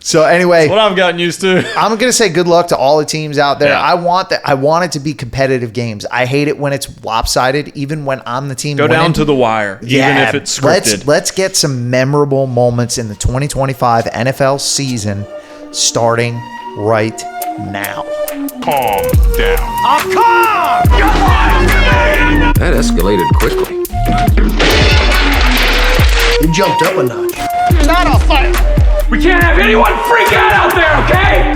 So anyway, what I've gotten used to. I'm going to say good luck to all the teams out there. Yeah. I want it to be competitive games. I hate it when it's lopsided, even when I'm the team Go winning. down to the wire, even if it's scripted. Let's get some memorable moments in the 2025 NFL season starting right now. Calm down. I'm calm! You're lying to me! That escalated quickly. You jumped up a notch. We can't have anyone freak out there, okay?